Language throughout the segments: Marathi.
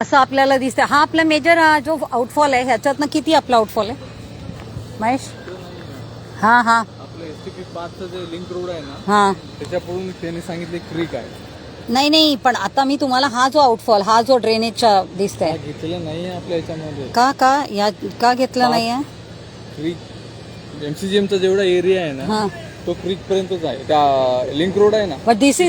असं आपल्याला दिसतं. हा आपला मेजर जो आउटफॉल आहे ह्याच्यातनं किती आपला आउटफॉल आहे महेश? हा हा आपलं एसटीपी 5चं जे लिंक रोड आहे ना हा त्याच्याकडून त्यांनी सांगितले क्रीक आहे. नाही नाही, पण आता मी तुम्हाला हा जो आउटफॉल, हा जो ड्रेनेजचा दिसतंय, हा घेतलेलं नाही आपल्या याच्यामध्ये. का घेतला नाहीये? क्रीक एमसीजीएमचा जेवढा एरिया आहे ना हा, तो क्रीक पर्यंतच आहे. त्या लिंक रोड आहे ना but this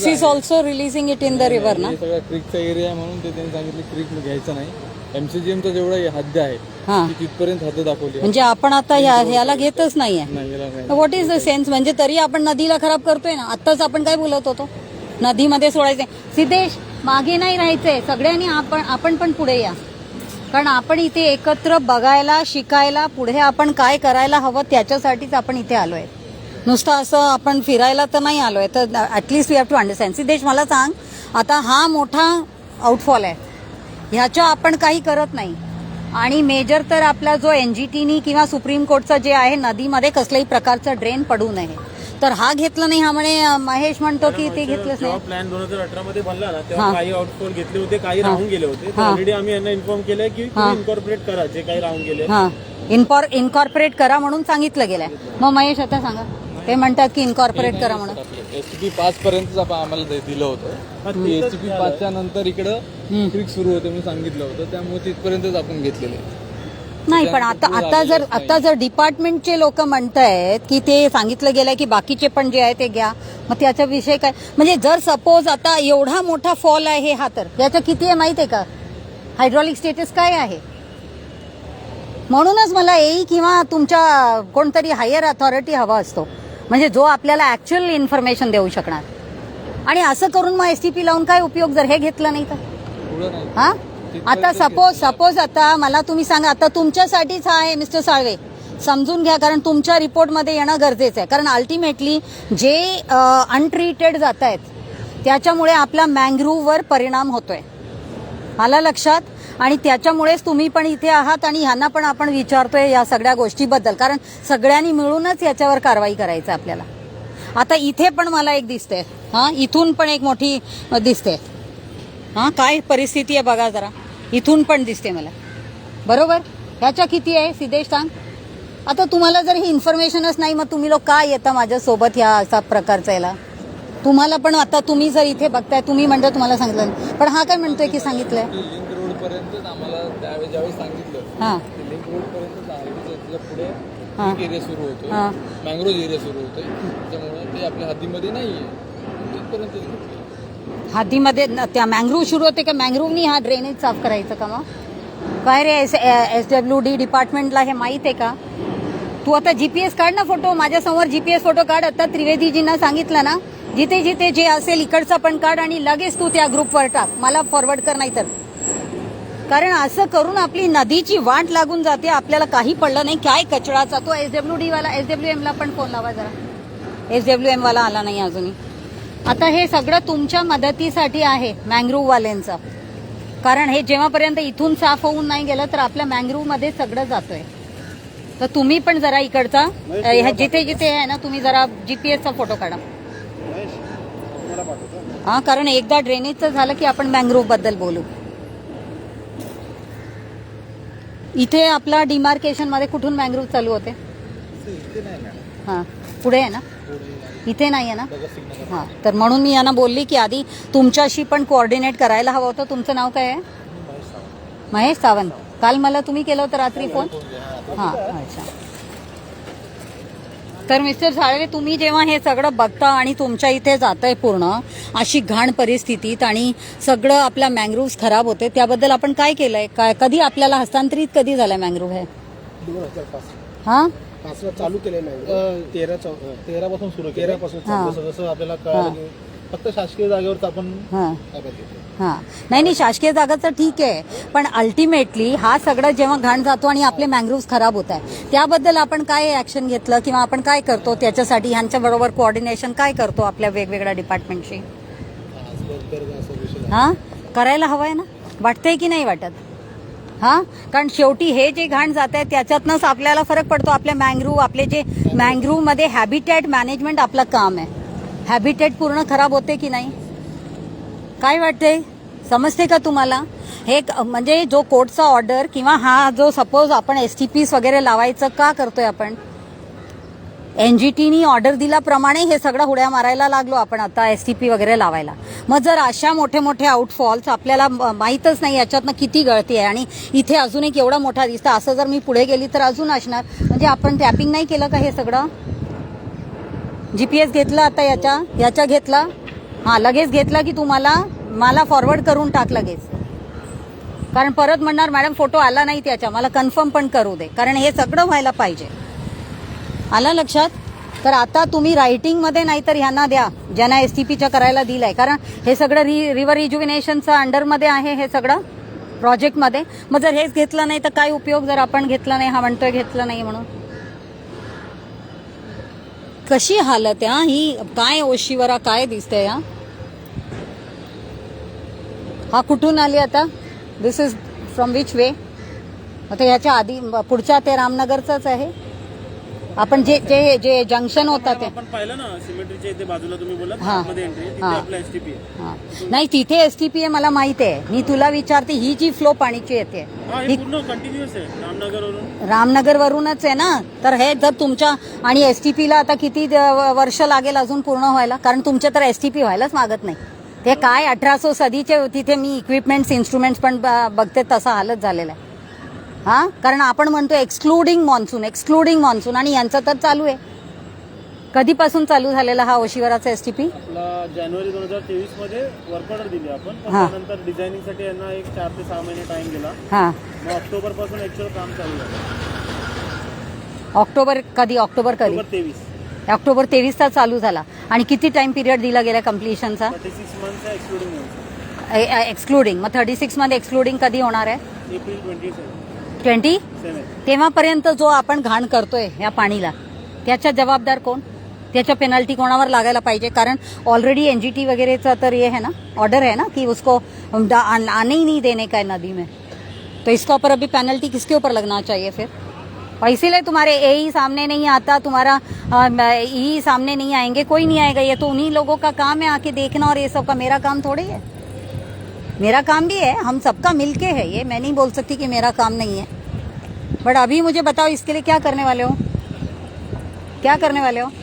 is also releasing it in the river ना. हे सगळा क्रीकचा एरिया आहे म्हणून ते त्यांनी सांगितले क्रीक घ्यायचं नाही. एमसीजीएमचा जेवढा हद्द आहे हा, ती तिथपर्यंत हद्द दाखवली. म्हणजे आपण आता ह्याला घेतच नाहीये. नाही याला नाही. What is the sense? म्हणजे तरी आपण नदीला खराब करतोय ना. आत्ताच आपण काय बोलत होतो, नदीमध्ये सोडायचंय. सिद्धेश, मागे नाही राहायचंय, सगळ्यांनी आपण पण पुढे या. कारण आपण इथे एकत्र बघायला, शिकायला, पुढे आपण काय करायला हवं त्याच्यासाठीच आपण इथे आलोय. नुसतं असं आपण फिरायला तर नाही आलोय. तर at least we have to understand. Siddhesh, मला सांग, आता हा मोठा आउटफॉल आहे, ह्याच्या आपण काही करत नाही. आणि मेजर तर आपला जो एनजीटीनी किंवा सुप्रीम कोर्टचं जे आहे, नदीमध्ये कसल्याही प्रकारचं ड्रेन पडू नये, तर हा घेतला नाही. हा म्हणे, महेश म्हणतो की ते घेतलंच नाही. प्लॅन 2018 मध्ये बनला ना तेव्हा काही आउटफॉल घेतले होते, काही राहून गेले होते. ऑलरेडी आम्ही यांना इन्फॉर्म केलंय की इन्कॉर्पोरेट करा जे काही राहून गेले. हा, इन्कॉर्पोरेट करा म्हणून सांगितलं गेलंय. मग महेश आता सांगा, ते म्हणतात की इन्कॉर्पोरेट करा म्हणून. एसटीपी 5 पर्यंतच आम्हाला दिलं होतं. एसटीपी 5च्या नंतर इकडं क्रीक सुरू होते म्हणून सांगितलं होतं, त्यामुळे तिथपर्यंतच आपण घेतलेले. नाही, पण आता जर डिपार्टमेंटचे लोक म्हणतायत की ते सांगितलं गेलंय की बाकीचे पण जे आहे ते घ्या, मग त्याचा विषय काय? म्हणजे जर सपोज आता एवढा मोठा फॉल आहे हा, तर याचं किती आहे माहिती आहे का? हायड्रॉलिक स्टेटस काय आहे? म्हणूनच मला एई किंवा तुमच्या कोणतरी हायर अथॉरिटी हवा असतो, म्हणजे जो आपल्याला ऍक्च्युअल इन्फॉर्मेशन देऊ शकणार. आणि असं करून मग एसटीपी लावून काय उपयोग जर हे घेतलं नाही तर? हा, आता सपोज आता मला तुम्ही सांगा, आता तुमच्यासाठीच हा आहे मिस्टर साळवे, समजून घ्या. कारण तुमच्या रिपोर्टमध्ये येणं गरजेचं आहे. कारण अल्टिमेटली जे अनट्रीटेड जात आहेत त्याच्यामुळे आपला मँग्रोव्हवर परिणाम होतोय, आला लक्षात? आणि त्याच्यामुळेच तुम्ही पण इथे आहात आणि ह्यांना पण आपण विचारतोय या सगळ्या गोष्टीबद्दल. कारण सगळ्यांनी मिळूनच याच्यावर कारवाई करायचं आपल्याला. आता इथे पण मला एक दिसते, हा, इथून पण एक मोठी दिसते. हा, काय परिस्थिती आहे बघा जरा, इथून पण दिसते मला, बरोबर? ह्याच्या किती आहे सिद्धेश सांग? आता तुम्हाला जर ही इन्फॉर्मेशनच नाही, मग तुम्ही लोक काय येता माझ्यासोबत ह्या असा प्रकारचा याला? तुम्हाला पण आता तुम्ही जर इथे बघताय, तुम्ही म्हणता तुम्हाला सांगितलं, पण हा काय म्हणतोय की सांगितलंय? लिंक रोड पर्यंतच आम्हाला त्यावेळी ज्यावेळी सांगितलं, हा, लिंक रोड पर्यंतच आहे. त्याच्या पुढे हा, एरिया सुरू होतो, हा, मँग्रोव्ह एरिया सुरू होतोय, त्यामुळे ते आपल्या हद्दीमध्ये नाहीये. तिथपर्यंतच घेतलं. हद्दीमध्ये त्या मँग्रोव्ह सुरू होते का? मँग्रोव्हनी हा ड्रेनेज साफ करायचं का? मग काय रे, SWD डिपार्टमेंटला हे माहित आहे का? तू आता जीपीएस काढ ना फोटो, माझ्यासमोर जीपीएस फोटो काढ. आता त्रिवेदीजींना सांगितलं ना, जिथे जिथे जे असेल इकडचा पण काढ आणि लगेच तू त्या ग्रुपवर टाक, मला फॉरवर्ड कर. नाही तर, कारण असं करून आपली नदीची वाट लागून जाते. आपल्याला काही पडलं नाही, काय कचराचा तो SWD वाला, SWM ला पण फोन लावा जरा. SWM वाला आला नाही अजूनही. आता हे सगळं तुमच्या मदतीसाठी आहे मँग्रोव्ह वाल्यांचं. कारण हे जेव्हापर्यंत इथून साफ होऊन नाही गेलं तर आपल्या मँग्रोव्ह मध्ये सगळं जातोय. तर तुम्ही पण जरा इकडचा जिथे जिथे आहे ना, तुम्ही जरा जीपीएसचा फोटो काढा. हा, कारण एकदा ड्रेनेजचं झालं की आपण मँग्रोव्ह बद्दल बोलू. इथे आपला डिमार्केशन मध्ये कुठून मँग्रोव्ह चालू होते? हा, पुढे आहे ना, इथे नाही आहे ना. हा, तर म्हणून मी यांना बोलली की आधी तुमच्याशी पण कोऑर्डिनेट करायला हवं होतं. तुमचं नाव काय आहे? महेश सावंत. काल मला तुम्ही केलं होतं रात्री फोन. हा, अच्छा. तर मिस्टर साळवे, तुम्ही जेव्हा हे सगळं बघता आणि तुमच्या इथे जातंय पूर्ण अशी घाण परिस्थितीत आणि सगळं आपल्या मँग्रोव्ह खराब होते, त्याबद्दल आपण काय केलंय? काय कधी आपल्याला हस्तांतरित कधी झालंय मँग्रोव्ह हे? 2005 हा, चालू केले नाही, 13 पासून सुरू केलं. जसं आपल्याला कळालं की फक्त शासकीय जागेवरच आपण हा, नाही शासकीय जागाचं ठीक आहे, पण अल्टिमेटली हा सगळं जेव्हा घाण जातो आणि आपले मँग्रोव्ह खराब होत आहे, त्याबद्दल आपण काय ऍक्शन घेतलं किंवा आपण काय करतो त्याच्यासाठी? ह्यांच्या बरोबर कोऑर्डिनेशन काय करतो आपल्या वेगवेगळ्या डिपार्टमेंटशी? हा, करायला हवंय ना, वाटतंय की नाही वाटत? हा, कारण शेवटी हे जे घाण जात आहे त्याच्यातनंच आपल्याला फरक पडतो. आपल्या मँग्रोव्ह, आपले जे मँग्रोव्ह मध्ये हॅबिटॅट मॅनेजमेंट आपलं काम आहे. हॅबिटॅट पूर्ण खराब होते की नाही? काय वाटतंय? समजते का तुम्हाला? हे म्हणजे जो कोर्टचा ऑर्डर किंवा हा जो सपोज आपण STPs वगैरे लावायचं का करतोय आपण, NGTनी ऑर्डर दिल्याप्रमाणे हे सगळं हुड्या मारायला लागलो आपण आता STP वगैरे लावायला. मग जर अशा मोठे मोठे आउटफॉल्स आपल्याला माहीतच नाही याच्यातनं किती गळती आहे आणि इथे अजून एक एवढा मोठा दिसतं, असं जर मी पुढे गेली तर अजून असणार. म्हणजे आपण टॅपिंग नाही केलं का हे सगळं? GPS घेतलं आता याच्या घेतला, हां लगेच घेतला की तुम्हाला मला फॉरवर्ड करून टाक लगेच, कारण परत म्हणणार मॅडम फोटो आला नाही त्याच्या, मला कन्फर्म पण करू दे, कारण हे सगळं व्हायला पाहिजे. आलं लक्षात? तर आता तुम्ही रायटिंगमध्ये नाही तर ह्यांना द्या ज्यांना STPच्या करायला दिलंय, कारण हे सगळं रिव्हर रिज्युविनेशनचा अंडरमध्ये आहे हे सगळं प्रोजेक्टमध्ये. मग जर हेच घेतलं नाही तर काय उपयोग, जर आपण घेतलं नाही, हा म्हणतोय घेतलं नाही म्हणून. कशी हालत आहे ही, काय ओशिवरा काय दिसतंय या. हा कुठून आली आता? दिस इज फ्रॉम विच वे? आता ह्याच्या आधी पुढच्या ते रामनगरचंच आहे. आपण जे जे जे जंक्शन होता ते आपण पाहिलं ना सिमेट्रीच्या इथे बाजूला तुम्ही बोलत हां. मध्ये एंट्री तिथे हां. आपला STP आहे. हां. नाही तिथे STP आहे मला माहिती आहे. मी तुला विचारते ही जी फ्लो पाणीची येते हा हे ही पूर्ण कंटिन्युअस आहे रामनगरवरून. रामनगरवरूनच आहे ना. तर हे जर तुमच्या आणि STPला आता किती वर्ष लागेल अजून पूर्ण व्हायला, कारण तुमचे तर STP व्हायलाच मागत नाही. ते काय 1800 सदीचे तिथे मी इक्विपमेंट्स इन्स्ट्रुमेंट्स पण बघते तसा हालत झालेला आहे. हां, कारण आपण म्हणतो एक्सक्लुडिंग मान्सून आणि यांचं तर चालू आहे. कधीपासून चालू झालेला हा ओशिवराचा STP? आपला जानेवारी 2023 मध्ये वर्क ऑर्डर दिली आपण, पण हां. त्यानंतर डिझायनिंगसाठी यांना एक 4 ते 6 महिने टाइम गेला. हां. मग ऑक्टोबर पासून ऍक्च्युअल काम चालू झालं. ऑक्टोबर कधी? ऑक्टोबर 23. ऑक्टोबर 23चा चालू झाला. आणि किती टाइम पिरियड दिला गेला कम्प्लिशनचा? 36 मंथचा एक्सक्लुडिंग एक्सक्लुडिंग. मग 36 मध्ये एक्सक्लुडिंग कधी होणार आहे? एप्रिल 27. 20? तेव्हापर्यंत जो आपण घाण करतोय या पाणीला त्याच्या जबाबदार कोण? त्याच्या पेनल्टी कोणावर लागायला पाहिजे? कारण ऑलरेडी NGT वगैरेचा तर ये है ना, ऑर्डर है ना कि उसको आने ही नहीं देने का है नदी में, तो इसका ऊपर अभी पेनल्टी किसके ऊपर लगना चाहिए फिर? और इसीलिए तुम्हारे AE सामने नहीं आता, तुम्हारा EE सामने नहीं आएंगे, कोई नहीं आएगा. ये तो उन्हीं लोगों का काम है आके देखना, और ये सब का मेरा काम थोड़ी है. मेरा काम भी है, हम सबका मिलके है ये. मैं नहीं बोल सकती कि मेरा काम नहीं है. बट अभी मुझे बताओ इसके लिए क्या करने वाले हो?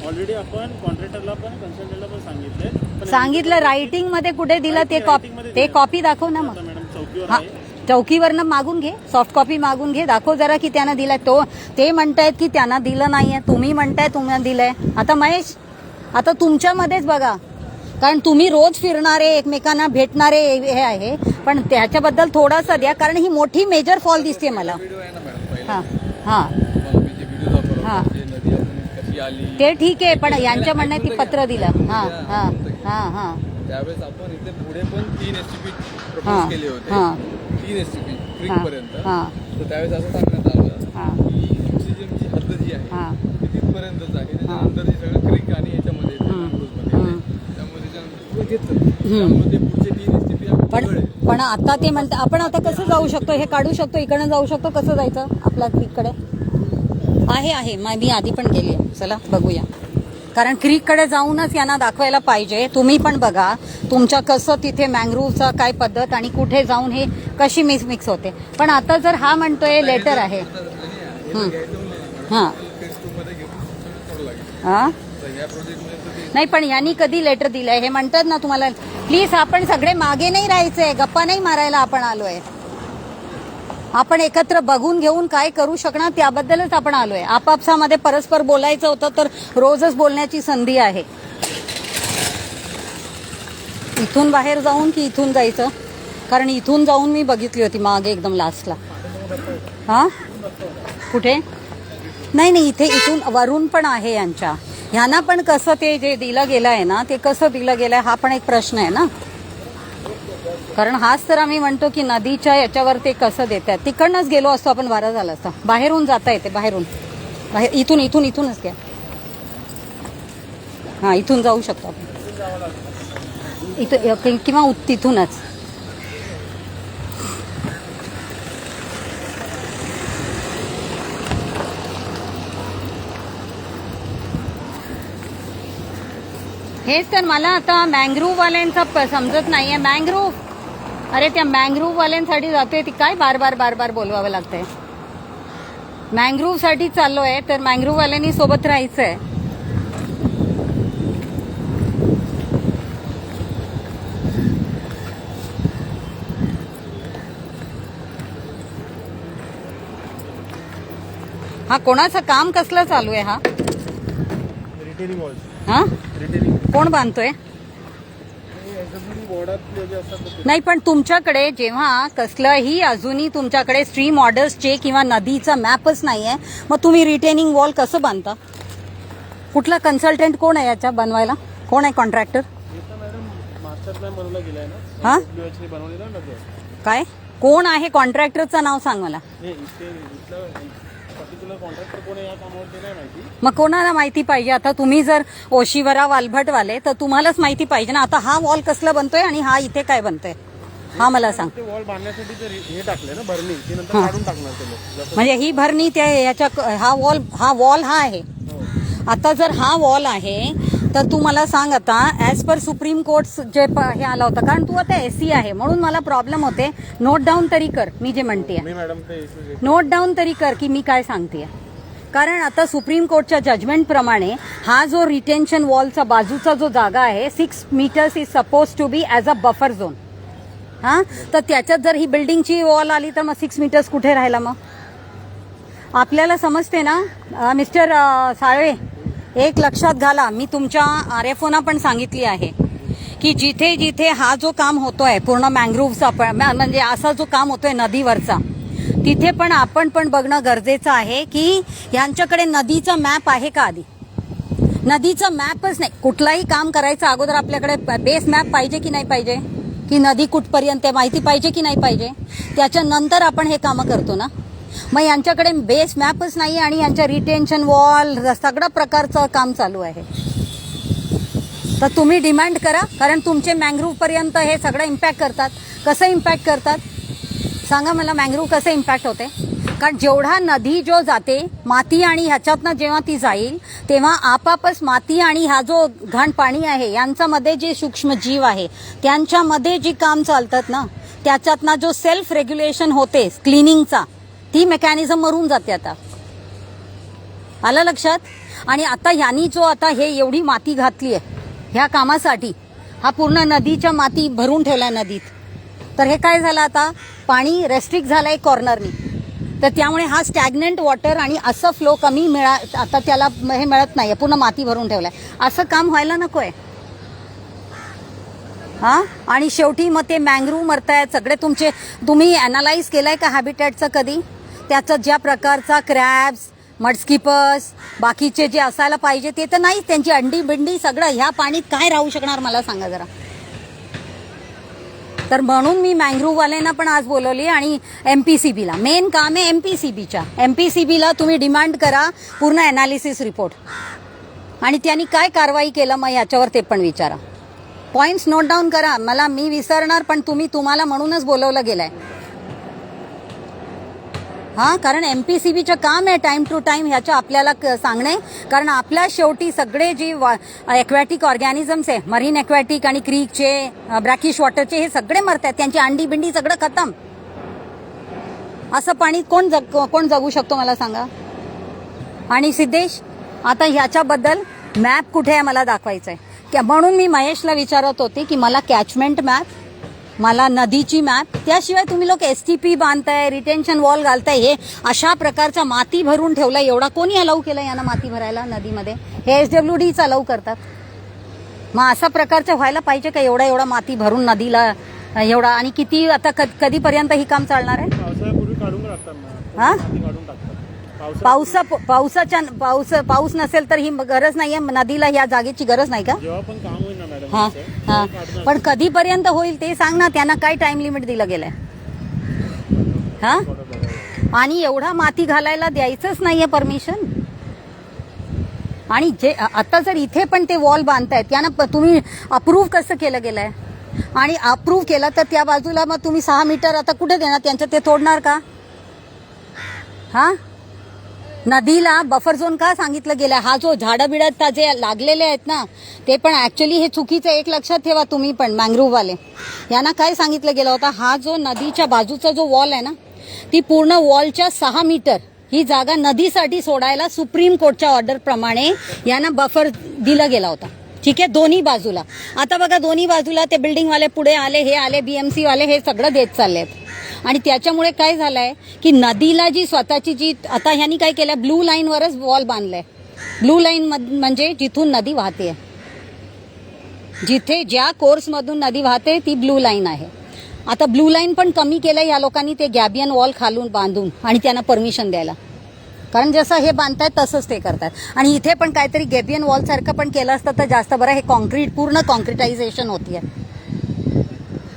ऑलरेडी आपण कॉन्ट्रॅक्टरला पण कन्सल्टंटला पण सांगितलं. रायटिंग मध्ये कुठे दिलं ते कॉपी दाखव ना मग. मॅडम चौकीवर हा, आहे. चौकीवरनं मागून घे, सॉफ्ट कॉपी मागून घे, दाखव जरा की त्यानं दिलाय. ते म्हणतायत की त्यांना दिलं नाहीये, तुम्ही म्हणताय तुम्हाला दिलंय. आता महेश, आता तुमच्यामध्येच बघा, कारण तुम्ही रोज फिरणारे एकमेकांना भेटणारे हे आहे, पण त्याच्याबद्दल थोडासा द्या, कारण ही मोठी मेजर फॉल दिसते मला. व्हिडिओ आहे ना मॅडम पहिला, हां हां तुम्हाला मी जे व्हिडिओ दाखवला हां. होता, जे नदी आपण कशी आली ते ठीक आहे, पण यांच्या म्हणण्यात ती पत्र दिलं. हां हां हां हां त्यावेळेस आपण इथे पुढे पण 3 STP हां. प्रपोज केले होते. हां. 3 STP क्रीक हां. पर्यंत. हां. तर त्यावेळेस असं सांगण्यात आलं हां. की तुमची जी हद्द जी आहे हां. ती तिथपर्यंतच आहे, त्याच्यानंतर जी सगळं क्रीक आणि याच्यामध्ये येते, मँग्रोव्हमध्ये येते. त्यामुळे त्याच्यानंतर पुढे घेतलं. त्यामुळे ते पुढचे 3 STP आपण पण वगळले. पण आता ते म्हणतात आपण आता कसं जाऊ शकतो, हे काढू शकतो, इकडनं जाऊ शकतो, कसं जायचं आपल्या क्रीककडे? आहे मी आधी पण गेली आहे. चला बघूया, कारण क्रीककडे जाऊनच यांना दाखवायला पाहिजे. तुम्ही पण बघा तुमच्या कसं तिथे मँग्रोव्हचा काय पद्धत आणि कुठे जाऊन हे कशी मिक्स होते. पण आता जर हा म्हणतोय लेटर आहे. हां हां नाही, पण यांनी कधी लेटर दिलंय? हे म्हणतात ना तुम्हाला, प्लीज आपण सगळे मागे नाही राहायचंय, गप्पा नाही मारायला आपण आलोय. आपण एकत्र बघून घेऊन काय करू शकणार त्याबद्दलच आपण आलोय. आपापसामध्ये परस्पर बोलायचं होतं तर रोजच बोलण्याची संधी आहे. इथून बाहेर जाऊन की इथून जायचं? कारण इथून जाऊन मी बघितली होती मागे एकदम लास्टला. हां कुठे? नाही इथे इथून वरून पण आहे यांच्या. ह्यांना पण कसं ते जे दिलं गेलं आहे ना, ते कसं दिलं गेलंय हा पण एक प्रश्न आहे ना. कारण हाच तर आम्ही म्हणतो की नदीच्या याच्यावर ते कसं देतात. तिकडनंच गेलो असतो आपण, बरं झालं असतं. बाहेरून जाता येते, बाहेर इथूनच घ्या. हां इथून जाऊ शकतो आपण, इथं किंवा तिथूनच. हेच तर मला आता मँग्रोव्हवाल्यांचा समजत नाहीये. अरे त्या मँग्रोव्ह वाल्यांसाठी जातोय ती काय बार बार बोलवावं लागतंय. मँग्रोव्ह साठी चाललोय तर मँग्रोव्ह वाल्यांनी सोबत राहायचंय. हा कोणाचं काम कसलं चालू आहे हा? Retaining wall. हा रिटेनिंग कोण बांधतोय? बोर्डातले जे असतात ना नाही पण तुमच्याकडे जेव्हा कसलंही अजूनही तुमच्याकडे स्ट्रीम ऑर्डर्सचे किंवा नदीचा मॅपच नाहीये, मग तुम्ही रिटेनिंग वॉल कसं बांधता? कुठला कन्सल्टंट कोण आहे याच्या बनवायला? कोण आहे कॉन्ट्रॅक्टर? ते तर मॅडम मास्टर प्लॅन बनवला गेलाय ना. हा WH बनवलेला ना ते. काय कोण आहे कॉन्ट्रॅक्टरचं नाव सांग मला. हे इथे इथलं पर्टिक्युलर कॉन्ट्रॅक्टर कोण आहे या कामावर ते नाही माहिती. मग कोणाला माहिती पाहिजे? आता तुम्ही जर ओशिवरा वालभटवाले तर तुम्हालाच माहिती पाहिजे ना. आता हा वॉल कसला बनतोय आणि हा इथे काय बनतोय हा मला सांग. ते वॉल बांधण्यासाठी ते हे टाकले ना भरणी, ते नंतर काढून टाकणार ते लोक. जसं म्हणजे ही भरणी त्या याच्या हा वॉल हा आहे. आता जर हा वॉल आहे तर तू मला सांग आता ऍज पर सुप्रीम कोर्ट जे हे आला होता, कारण तू आता SC आहे म्हणून मला प्रॉब्लेम होते. नोट डाऊन तरी कर मी जे म्हणते. मी मॅडम ते नोट डाऊन तरी कर की मी काय सांगते. कारण आता सुप्रीम कोर्टच्या जजमेंट प्रमाणे हा जो रिटेन्शन वॉलचा बाजूचा जो जागा आहे 6 meters is suppose to be as a buffer zone. हा तर त्याच्यात जर ही बिल्डिंगची वॉल आली तर मग 6 मीटर्स कुठे राहिला? मग आपल्याला समजते ना मिस्टर साळवे. एक लक्षात घाला, मी तुमच्या RFOना पण सांगितली आहे की जिथे जिथे हा जो काम होतोय पूर्ण मँग्रोव्हचा म्हणजे असा जो काम होतोय नदीवरचा, तिथे पण आपण पण बघणं गरजेचं आहे की यांच्याकडे नदीचा मॅप आहे का. आधी नदीचा मॅपच नाही. कुठलाही काम करायचं अगोदर आपल्याकडे बेस मॅप पाहिजे की नाही पाहिजे, की नदी कुठपर्यंत माहिती पाहिजे की नाही पाहिजे, त्याच्यानंतर आपण हे कामं करतो ना. मग यांच्याकडे बेस मॅपच नाही आणि यांच्या रिटेन्शन वॉल सगळ्या प्रकारचं काम चालू आहे. तर तुम्ही डिमांड करा, कारण तुमचे मँग्रोव्ह पर्यंत हे सगळं इम्पॅक्ट करतात. कसं इम्पॅक्ट करतात सांगा मला. मँग्रोव्ह कसं इम्पॅक्ट होते? कारण जेवढा नदी जो जाते माती आणि ह्याच्यातनं जेव्हा ती जाईल तेव्हा आपापच माती आणि हा जो घाण पाणी आहे यांच्यामध्ये जे सूक्ष्म जीव आहे त्यांच्यामध्ये जी काम चालतात ना, त्याच्यातनं जो सेल्फ रेग्युलेशन होते क्लिनिंगचा, ती मेकॅनिझम मरून जाते. आता आलं लक्षात? आणि आता ह्यांनी जो आता हे एवढी माती घातली आहे ह्या कामासाठी, हा पूर्ण नदीच्या माती भरून ठेवलाय नदीत, तर हे काय झालं आता पाणी रेस्ट्रिक्ट झालंय कॉर्नरनी. तर त्यामुळे हा स्टॅग्नंट वॉटर आणि असं फ्लो कमी आता त्याला हे मिळत नाहीये, पूर्ण माती भरून ठेवलाय. असं काम व्हायला नकोय. हा आणि शेवटी मग ते मँग्रोव्ह मरतायत सगळे तुमचे. तुम्ही अनालाइज केलंय का हॅबिटॅटचं कधी? त्याचं ज्या प्रकारचा क्रॅब्स, मडस्किपर्स, बाकीचे जे असायला पाहिजे ते तर नाही. त्यांची अंडी बिंडी सगळं ह्या पाणीत काय राहू शकणार मला सांगा जरा. तर म्हणून मी मँग्रोव्हवाल्यांना पण आज बोलवली आणि MPCBला मेन काम आहे MPCBच्या. MPCBला तुम्ही डिमांड करा पूर्ण अनालिसिस रिपोर्ट आणि त्यांनी काय कारवाई केलं मग याच्यावर ते पण विचारा. पॉइंट्स नोट डाऊन करा. मला मी विसरणार पण तुम्हाला म्हणूनच बोलवलं गेलंय. हा कारण MPCBचं काम आहे टाइम टू टाइम ह्याचं आपल्याला सांगणे. कारण आपल्या शेवटी सगळे जे एक्वॅटिक ऑर्गॅनिझम्स आहे, मरीन एक्वॅटिक आणि क्रीकचे, ब्रॅकिश वॉटरचे, हे सगळे मरतात. त्यांची अंडी बिंडी सगळं खतम. असं पाणी कोण जगू शकतो मला सांगा. आणि सिद्धेश आता ह्याच्याबद्दल मॅप कुठे आहे मला दाखवायचं आहे. म्हणून मी महेशला विचारत होते की मला कॅचमेंट मॅप, मला नदीची मॅप, त्याशिवाय तुम्ही लोक STP बांधताय, रिटेन्शन वॉल घालताय, हे अशा प्रकारचा माती भरून ठेवलाय. एवढा कोणी अलाऊ केलं यांना माती भरायला नदीमध्ये? हे SWDच अलाऊ करतात. मग अशा प्रकारचं व्हायला पाहिजे का? एवढा माती भरून नदीला एवढा. आणि किती आता कधीपर्यंत ही काम चालणार आहे? पावसाळ्यापूर्वी काढून टाकतात. हा काढून टाकतात. पाऊस नसेल तर ही गरज नाहीये नदीला, या जागेची गरज नाही का? जेव्हा पण काम होईल ना मॅडम. हा हा पण कधीपर्यंत होईल ते सांग ना. त्यांना काय टाइम लिमिट दिलं गेलंय? हा आणि एवढा माती घालायला द्यायचंच नाहीये परमिशन. आणि जे आता जर इथे पण ते वॉल बांधतायत त्यांना तुम्ही अप्रूव्ह कसं केलं गेलंय? आणि अप्रूव्ह केलं तर त्या बाजूला मग तुम्ही 6 मीटर आता कुठे देणार? त्यांचं ते तोडणार का? हा नदीला बफर झोन का सांगितलं गेलं, हा जो झाडं बिडं जे लागलेले आहेत ना ते पण ऍक्च्युली हे चुकीचं, एक लक्षात ठेवा तुम्ही पण मँग्रोव्हवाले यांना काय सांगितलं गेलं होतं, हा जो नदीच्या बाजूचा जो वॉल आहे ना ती पूर्ण वॉलच्या 6 मीटर ही जागा नदीसाठी सोडायला सुप्रीम कोर्टच्या ऑर्डर प्रमाणे यांना बफर दिला गेला होता. ठीक आहे, दोन्ही बाजूला. आता बघा दोन्ही बाजूला ते बिल्डिंगवाले पुढे आले, हे आले, बीएमसी वाले हे सगळं देत चाललेत. आणि त्याच्यामुळे काय झालंय की नदीला जी स्वतःची जी आता ह्यांनी काय केलं, ब्लू लाईनवरच वॉल बांधलंय. ब्लू लाईन म्हणजे जिथून नदी वाहते, जिथे ज्या कोर्समधून नदी वाहते ती ब्लू लाईन आहे. आता ब्लू लाईन पण कमी केलं या लोकांनी, ते गॅबियन वॉल खालून बांधून आणि त्यांना परमिशन द्यायला, कारण जसं हे बांधतायत तसंच ते करतात. आणि इथे पण काहीतरी गॅबियन वॉल सारखं पण केलं असतं तर जास्त बरं. हे कॉन्क्रीट पूर्ण कॉन्क्रिटायझेशन होतीये.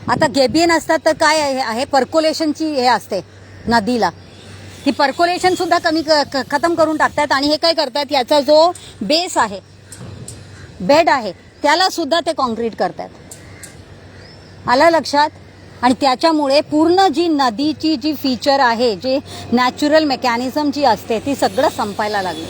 आता गॅबियन असतात तर काय आहे, पर्कोलेशनची हे असते नदीला, ती पर्कोलेशन सुद्धा कमी खतम करून टाकतात. आणि हे काय करतात, याचा जो बेस आहे, बेड आहे, त्याला सुद्धा ते कॉन्क्रीट करतात. आलं लक्षात? आणि त्याच्यामुळे पूर्ण जी नदीची जी फीचर आहे, जे नॅचरल मेकॅनिझम जी असते ती सगळं संपायला लागली.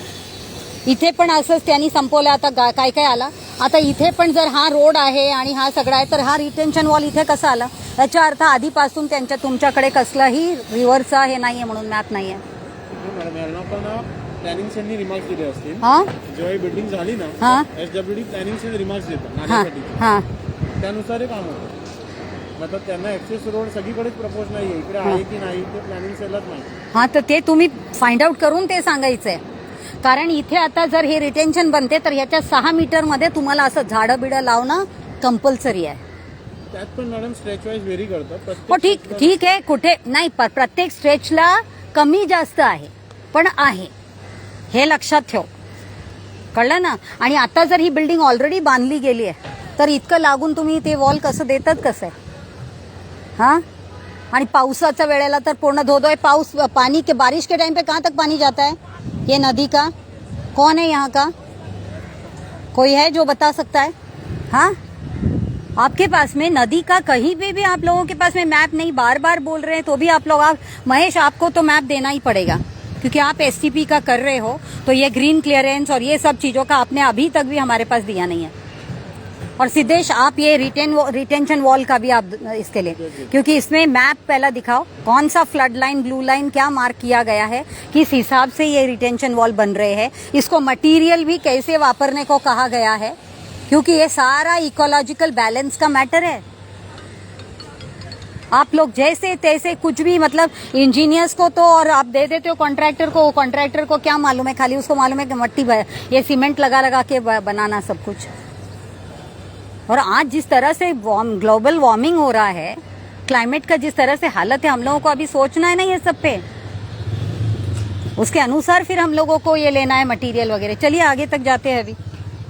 इथे पण असंच त्यांनी संपवलं. आता काय काय आला, आता इथे पण जर हा रोड आहे आणि हा सगळा आहे तर हा रिटेन्शन वॉल इथे कसा आला, याचा अर्थ आधीपासून तुमच्याकडे कसलाही रिव्हरचा हे नाहीये म्हणून मॅप नाहीये. प्लॅनिंग सेलनी रिमार्क्स दिले असतील. हा, जेव्हा ही बिल्डिंग झाली ना, SWD प्लॅनिंग सेल रिमार्क्स देतात हा नाण्यासाठी, हा त्यानुसार हे काम होतं. मतलब त्यांना ऍक्सेस रोड सगळीकडेच प्रपोज नाहीये, इकडे आहे की नाही ते प्लॅनिंग सेलच नाही. हा, तर ते तुम्ही फाइंड आउट करून ते सांगायचंय. कारण इथे आता जर हे रिटेन्शन बनते तर ह्याच्या 6 मीटरमध्ये तुम्हाला असं झाडं बिडं लावणं कंपल्सरी आहे. त्यात पण मॅडम स्ट्रेच वाईज व्हेरी करतात. हो, ठीक आहे, कुठे नाही, प्रत्येक स्ट्रेचला कमी जास्त आहे, पण आहे हे लक्षात ठेव, कळलं ना. आणि आता जर ही बिल्डिंग ऑलरेडी बांधली गेली आहे तर इतकं लागून तुम्ही ते वॉल कसं देतात, कसं आहे? हाँ, आणि पावसाच्या वेळेला तर पूर्ण धोधो है. पाऊस पानी के बारिश के टाइम पे कहाँ तक पानी जाता है ये नदी का? कौन है यहाँ का? कोई है जो बता सकता है? हाँ, आपके पास में नदी का कहीं पे भी आप लोगों के पास में मैप नहीं, बार बार बोल रहे हैं तो भी आप लोग, महेश आपको तो मैप देना ही पड़ेगा क्योंकि आप STP का कर रहे हो. तो ये ग्रीन क्लियरेंस और ये सब चीजों का आपने अभी तक भी हमारे पास दिया नहीं है. और सिद्धेश आप ये रिटेंशन वॉल का भी आप इसके लिए, क्योंकि इसमें मैप पहला दिखाओ कौन सा फ्लड लाइन, ब्लू लाइन क्या मार्क किया गया है, किस हिसाब से ये रिटेंशन वॉल बन रहे हैं, इसको मटेरियल भी कैसे वापरने को कहा गया है, क्योंकि ये सारा इकोलॉजिकल बैलेंस का मैटर है. आप लोग जैसे तैसे कुछ भी, मतलब इंजीनियर्स को तो और आप दे देते हो कॉन्ट्रैक्टर को. कॉन्ट्रैक्टर को क्या मालूम है, खाली उसको मालूम है कि मट्टी ये सीमेंट लगा लगा के बनाना सब कुछ. और आज जिस तरह से ग्लोबल वार्मिंग हो रहा है, क्लाइमेट का जिस तरह से हालत है, हम लोगों को अभी सोचना है ना ये सब पे, उसके अनुसार फिर हम लोगों को ये लेना है मटेरियल वगैरह. चलिए आगे तक जाते हैं. अभी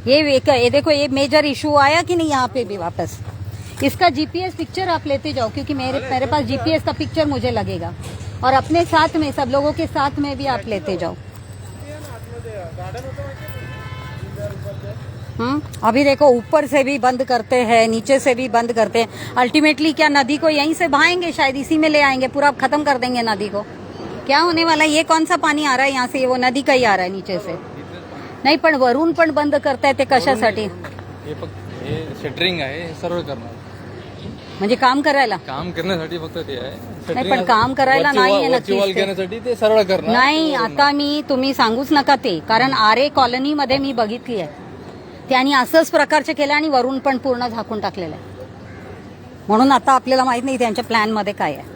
ये देखो ये मेजर इशू आया कि नहीं यहाँ पे भी वापस. इसका GPS पिक्चर आप लेते जाओ, क्योंकि मेरे पास GPS का पिक्चर मुझे लगेगा, और अपने साथ में सब लोगों के साथ में भी आप लेते जाओ. अभी देखो ऊपर से भी बंद करते हैं, नीचे से भी बंद करते हैं. अल्टीमेटली क्या नदी को यहीं से बहाएंगे, शायद इसी में ले आएंगे, पूरा खत्म कर देंगे नदी को. क्या होने वाला है? ये कौन सा पानी आ रहा है यहाँ से? वो नदी का ही आ रहा है नीचे से. नाही, पण वरून पण बंद करताय ते कशासाठी? हे फक्त हे शटरिंग आहे, हे सरळ करणार, म्हणजे काम करायला, काम करण्यासाठी फक्त ते आहे. नाही पण काम करायला नाहीये नक्कीच वॉल ते. घेण्यासाठी ते सरळ करणार नाही, आता तुम्ही सांगूच नका ते, कारण RA कॉलनीमध्ये मी बघितली आहे, त्यांनी असंच प्रकारचे केलं आणि वरून पण पूर्ण झाकून टाकलेलं आहे. म्हणून आता आपल्याला माहित नाही त्यांच्या प्लॅन मध्ये काय आहे.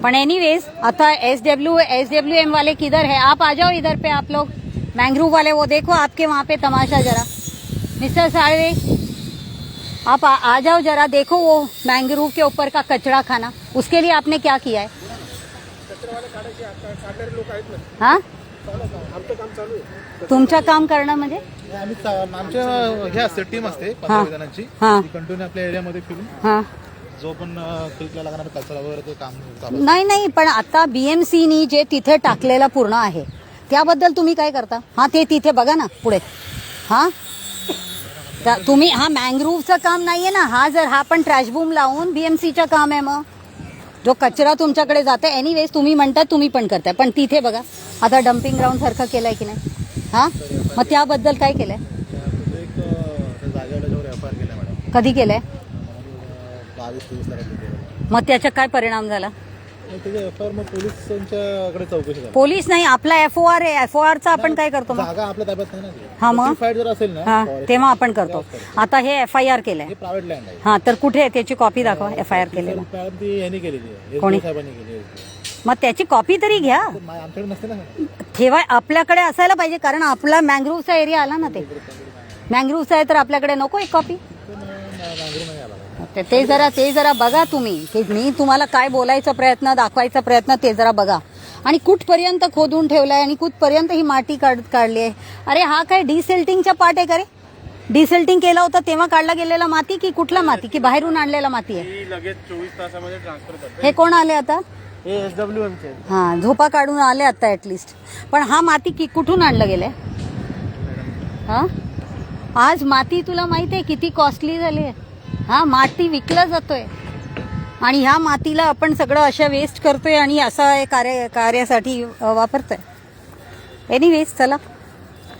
पण एनीवेज आता SWM वाले किधर है? आप आ जाओ इधर पे, आप लोग मैंग्रोव वाले, वो देखो आपके वहाँ पे तमाशा जरा. मिस्टर साळवे, आप आ जाओ जरा, देखो वो मैंग्रोव के ऊपर का कचरा खाना, उसके लिए आपने क्या किया है? हाँ, तुमचं काम करणं म्हणजे आमच्या हे असते टीम असते 15 जणांची, कंटिन्यू आपल्या एरियामध्ये फिरून जो पण क्लिकला लागणार कचरा वगैरे ते काम चालू. नाही, पण आता BMCनी जे तिथे टाकलेलं पूर्ण आहे त्याबद्दल तुम्ही काय करता? हा, ते तिथे बघा ना पुढे. हा, तुम्ही, हा मँग्रोव्हचं काम नाहीये ना, हा पण ट्रॅश बूम लावून BMCचं काम आहे. मग जो कचरा तुमच्याकडे जातो एनिवेज तुम्ही म्हणता तुम्ही पण करताय, पण तिथे बघा आता डम्पिंग ग्राउंड सारखं केलंय की नाही? हा, मग त्याबद्दल काय केलंय? एक जागेवर एफ.आय.आर केला मॅडम, कधी केलंय? 22-23 तारखेला. मग त्याचा काय परिणाम झाला? त्याच्या एफ.आय.आर मग पोलिसांच्याकडे चौकशी झाली. पोलीस नाही, आपला FOR आहे. FORचा आपण काय करतो मग? जागा आपल्या ताब्यात नाही ना ती. हा मग Notified जर असेल ना हा तेव्हा आपण करतो. आता हे FIR केलंय. हे प्रायव्हेट लँड आहे. हा, तर कुठे आहे त्याची कॉपी दाखवा FIR केलेला. मॅडम ती यांनी केलेली, कोणी? SDO साहेबांनी केली. मग त्याची कॉपी तरी घ्या, आमच्याकडे नसते ना. ठेवा, आपल्याकडे असायला पाहिजे, कारण आपला मँग्रोव्हचा एरिया आला ना. ते मँग्रोव्हचा आहे तर आपल्याकडे नको एक कॉपी. नाही आला. ते जरा बघा तुम्ही, की मी तुम्हाला काय बोलायचा प्रयत्न, दाखवायचा प्रयत्न ते जरा बघा. आणि कुठपर्यंत खोदून ठेवलाय आणि कुठपर्यंत ही माती काढली आहे. अरे हा काय डिसेल्टिंगचा पार्ट आहे का रे? डिसेल्टिंग केला होता तेव्हा काढला गेलेला माती की कुठला माती, की बाहेरून आणलेला माती आहे? ती लगेच 24 तासामध्ये ट्रान्सफर करतो. हे कोण आले आता? हे SWM चे. हा, झोपा काढून आले आता ऍटलिस्ट. पण हा माती की कुठून आणलं गेलंय? हा, आज माती तुला माहिती आहे किती कॉस्टली झाली आहे? हा, माती विकला जातोय आणि ह्या मातीला आपण सगळं अशा वेस्ट करतोय आणि असं कार्यासाठी वापरतोय. एनिवेज चला,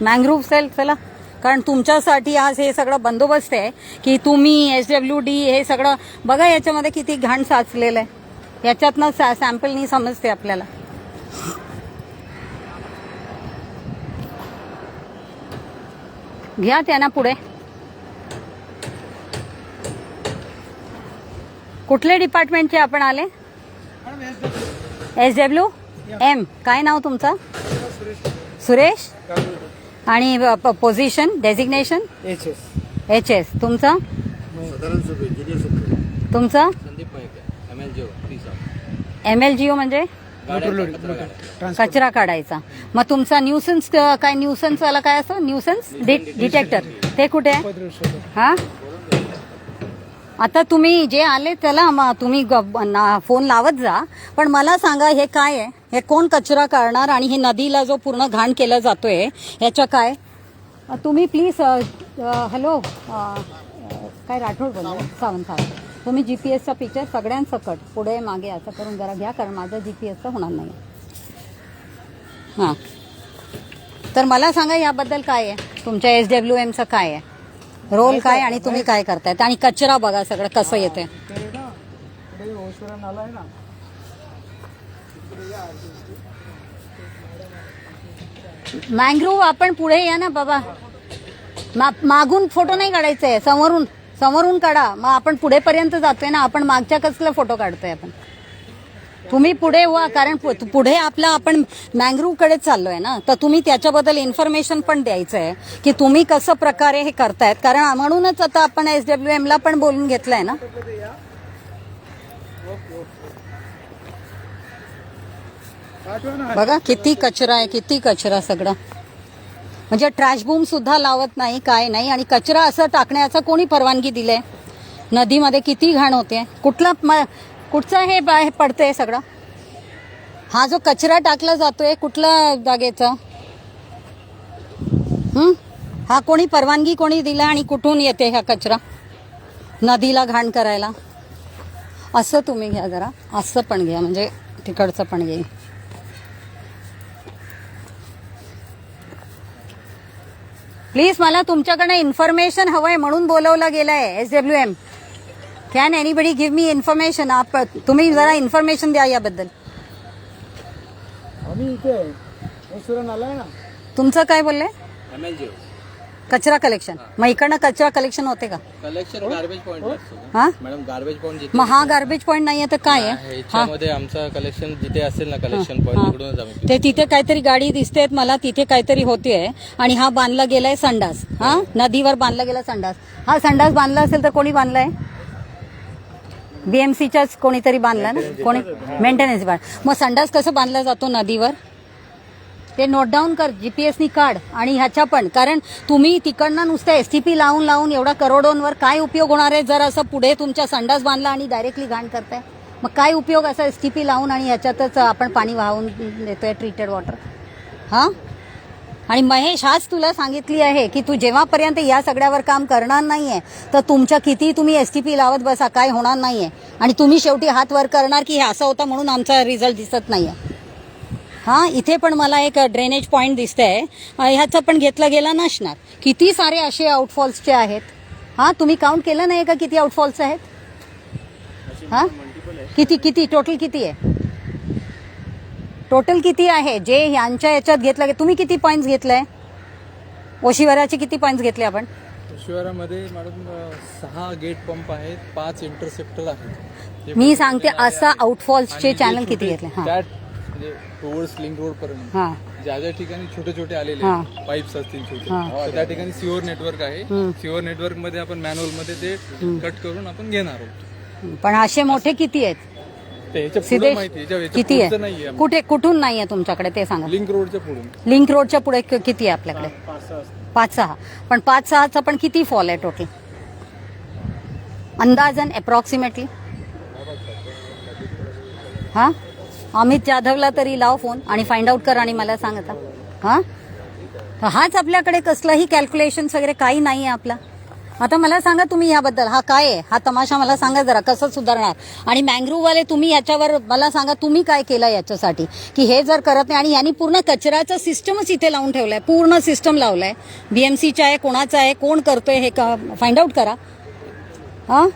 मँग्रोव्ह सेल चला, कारण तुमच्यासाठी आज हे सगळं बंदोबस्त आहे की तुम्ही SWD हे सगळं बघा. याच्यामध्ये किती घाण साचलेलं आहे, याच्यातनं सॅम्पलनी समजते आपल्याला. घ्या त्यांना पुढे. कुठल्या डिपार्टमेंटचे आपण आले? SWM. काय नाव तुमचं? सुरेश. आणि पोझिशन डेझिग्नेशन? HS. तुमचं? तुमचं? MLGO म्हणजे कचरा काढायचा. मग तुमचा न्यूसन्स काय, न्यूसन्स वाला काय असतं? न्यूसन्स डिटेक्टर ते कुठे आहे? हा, आता तुम्ही जे आले त्याला तुम्ही फोन लावत जा. पण मला सांगा हे काय आहे? हे कोण कचरा काढणार? आणि हे नदीला जो पूर्ण घाण केला जातोय याच्या काय? तुम्ही प्लीज हॅलो, काय राठोड बोलतो? सावंत. तुम्ही GPS पिक्चर सगळ्यांसकट पुढे मागे असं करून जरा घ्या, कारण माझं GPSचं होणार नाही. हां, तर मला सांगा याबद्दल काय आहे? तुमच्या SWMचं काय आहे रोल, काय आणि तुम्ही काय करतायत? आणि कचरा बघा सगळं कसं येते. मँग्रोव्ह आपण पुढे या ना बाबा. मागून फोटो नाही काढायचे आहे, समोरून काढा. मग आपण पुढेपर्यंत जातोय ना, आपण मागच्या कसला फोटो काढतोय आपण? तुम्ही पुढे व्हा, कारण पुढे आपण मँग्रोव्हकडे चाललोय ना. तर तुम्ही त्याच्याबद्दल इन्फॉर्मेशन पण द्यायचं आहे की तुम्ही कसं प्रकारे हे करतायत. कारण म्हणूनच आता आपण SWMला पण बोलून घेतलंय ना. बघा किती कचरा आहे, किती कचरा सगळं. म्हणजे ट्रॅश बूम सुद्धा लावत नाही, काय नाही. आणि कचरा असं टाकण्याचा कोणी परवानगी दिलीय? नदीमध्ये किती घाण होते. कुठचं हे पडतंय सगळं? हा जो कचरा टाकला जातोय कुठल्या जागेचा? हा कोणी परवानगी कोणी दिला आणि कुठून येते हा कचरा नदीला घाण करायला? असं तुम्ही घ्या जरा, असं पण घ्या, म्हणजे तिकडचं पण येईल. प्लीज, मला तुमच्याकडनं इन्फॉर्मेशन हवंय म्हणून बोलवलं गेलंय. SWM, can anybody give me information? तुम्ही जरा इन्फॉर्मेशन द्या याबद्दल. तुमचं काय बोलले? MLGO कचरा कलेक्शन. मग इकडनं कचरा कलेक्शन होते का? कलेक्शन गार्बेज पॉइंट असतो हा मॅडम. गार्बेज पॉइंट मग हा गार्बेज पॉइंट नाहीये तर काय आहे? ह्याच्यामध्ये आमचं कलेक्शन जिथे असेल ना, कलेक्शन पॉइंट तिकडूनच आम्ही ते तिथे काहीतरी गाडी दिसते मला, तिथे काहीतरी होतीये. आणि हा बांधला गेलाय संडास. हा, नदीवर बांधला गेला संडास. हा संडास बांधला असेल तर कोणी बांधलाय? BMCच्याच कोणीतरी बांधला ना, कोणी मेंटेनन्स. मग संडास कसं बांधला जातो नदीवर ते नोट डाऊन कर, GPSनी काढ. आणि ह्याच्या पण, कारण तुम्ही तिकडनं नुसतं STP लावून एवढा करोडोंवर काय उपयोग होणार आहे? जर असं पुढे तुमच्या संडास बांधला आणि डायरेक्टली घाण करताय, मग काय उपयोग असा STP लावून आणि ह्याच्यातच आपण पाणी वाहून देतोय ट्रीटेड वॉटर? हां, आणि महेश हाच तुला सांगितली आहे की तू जेव्हापर्यंत या सगळ्यावर काम करणार नाहीये तर तुमच्या किती तुम्ही एसटीपी लावत बसा, काय होणार नाहीये. आणि तुम्ही शेवटी हात वर करणार की हे असं होतं म्हणून आमचा रिझल्ट दिसत नाहीये. हा, इथे पण मला एक ड्रेनेज पॉईंट दिसतंय, ह्याचं पण घेतलं गेलं नसणार. किती सारे असे आउटफॉल्सचे आहेत. हा, तुम्ही काउंट केलं नाही का किती आउटफॉल्स आहेत? हा, किती टोटल किती आहे? टोटल किती आहे जे यांच्या याच्यात घेतलं? तुम्ही किती पॉईंट्स घेतलंय? ओशिवराचे किती पॉईंट्स घेतले आपण? शिवारामध्ये मॅडम 6 गेट पंप आहेत, 5 इंटरसेप्टर आहेत. मी सांगते असं आउटफॉल्सचे चॅनल किती घेतले? हा, म्हणजे टुवर्ड्स लिंक रोड पर्यंत हा, ज्या ज्या ठिकाणी छोटे छोटे आलेले हा. पाईप्स असतील छोटे, हा. तर त्या ठिकाणी सिओर नेटवर्क आहे. सिओर नेटवर्क मध्ये आपण मॅन्युअल मध्ये ते कट करून आपण घेणार आहोत. पण असे मोठे किती आहेत? ते ह्याच्या पुढे सिद्धेश माहिती, ह्याच्या किती पुढचं आहे? नाहीये. कुठे कुठून नाहीये तुमच्याकडे ते सांगा. लिंक रोडच्या पुढून लिंक रोडच्या पुढे किती आहे आपल्याकडे? 5-6. पण 5-6चा पण किती फॉल आहे टोटल अंदाजन अप्रॉक्सिमेटली? हा, अमित जाधवला तरी लाव फोन आणि फाइंड आउट कर आणि मला सांग आता. हा, हाच आपल्याकडे कसलाही कॅल्क्युलेशन वगैरे काही नाही आहे आपला. आता मला सांगा तुम्ही याबद्दल, हा काय आहे हा तमाशा, मला सांगा जरा कसं सुधारणार. आणि मँग्रोव्हवाले तुम्ही याच्यावर मला सांगा तुम्ही काय केलं याच्यासाठी की हे जर करत नाही. आणि यांनी पूर्ण कचऱ्याचं सिस्टमच इथे लावून ठेवलंय, पूर्ण सिस्टम लावलंय. बीएमसीचं आहे, कोणाचं आहे, कोण करतोय हे फाइंड आउट करा. हा,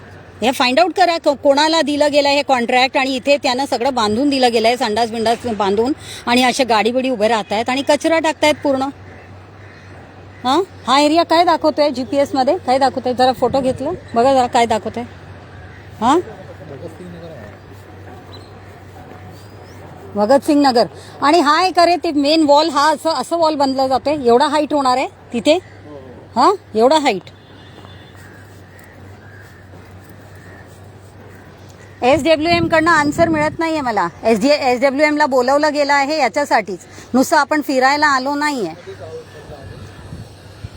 हे फाइंड आउट करा कोणाला दिलं गेलं हे कॉन्ट्रॅक्ट. आणि इथे त्यांना सगळं बांधून दिलं गेलंय, संडास बिंडास बांधून, आणि अशा गाडी बिडी उभे राहत आहेत आणि कचरा टाकतायत पूर्ण. हा एरिया काय दाखवतोय जीपीएस मध्ये? काय दाखवतोय? जरा फोटो घेतलं बघा जरा काय दाखवतोय. हा, भगतसिंग नगर. आणि हा आहे का रे ते मेन वॉल? हा असं वॉल बांधलं जातोय, एवढा हाईट होणार आहे तिथे? हा, एवढा हाईट. SWM कडनं आन्सर मिळत नाहीये मला. SWM ला बोलवलं गेलं आहे याच्यासाठीच, नुसतं आपण फिरायला आलो नाहीये.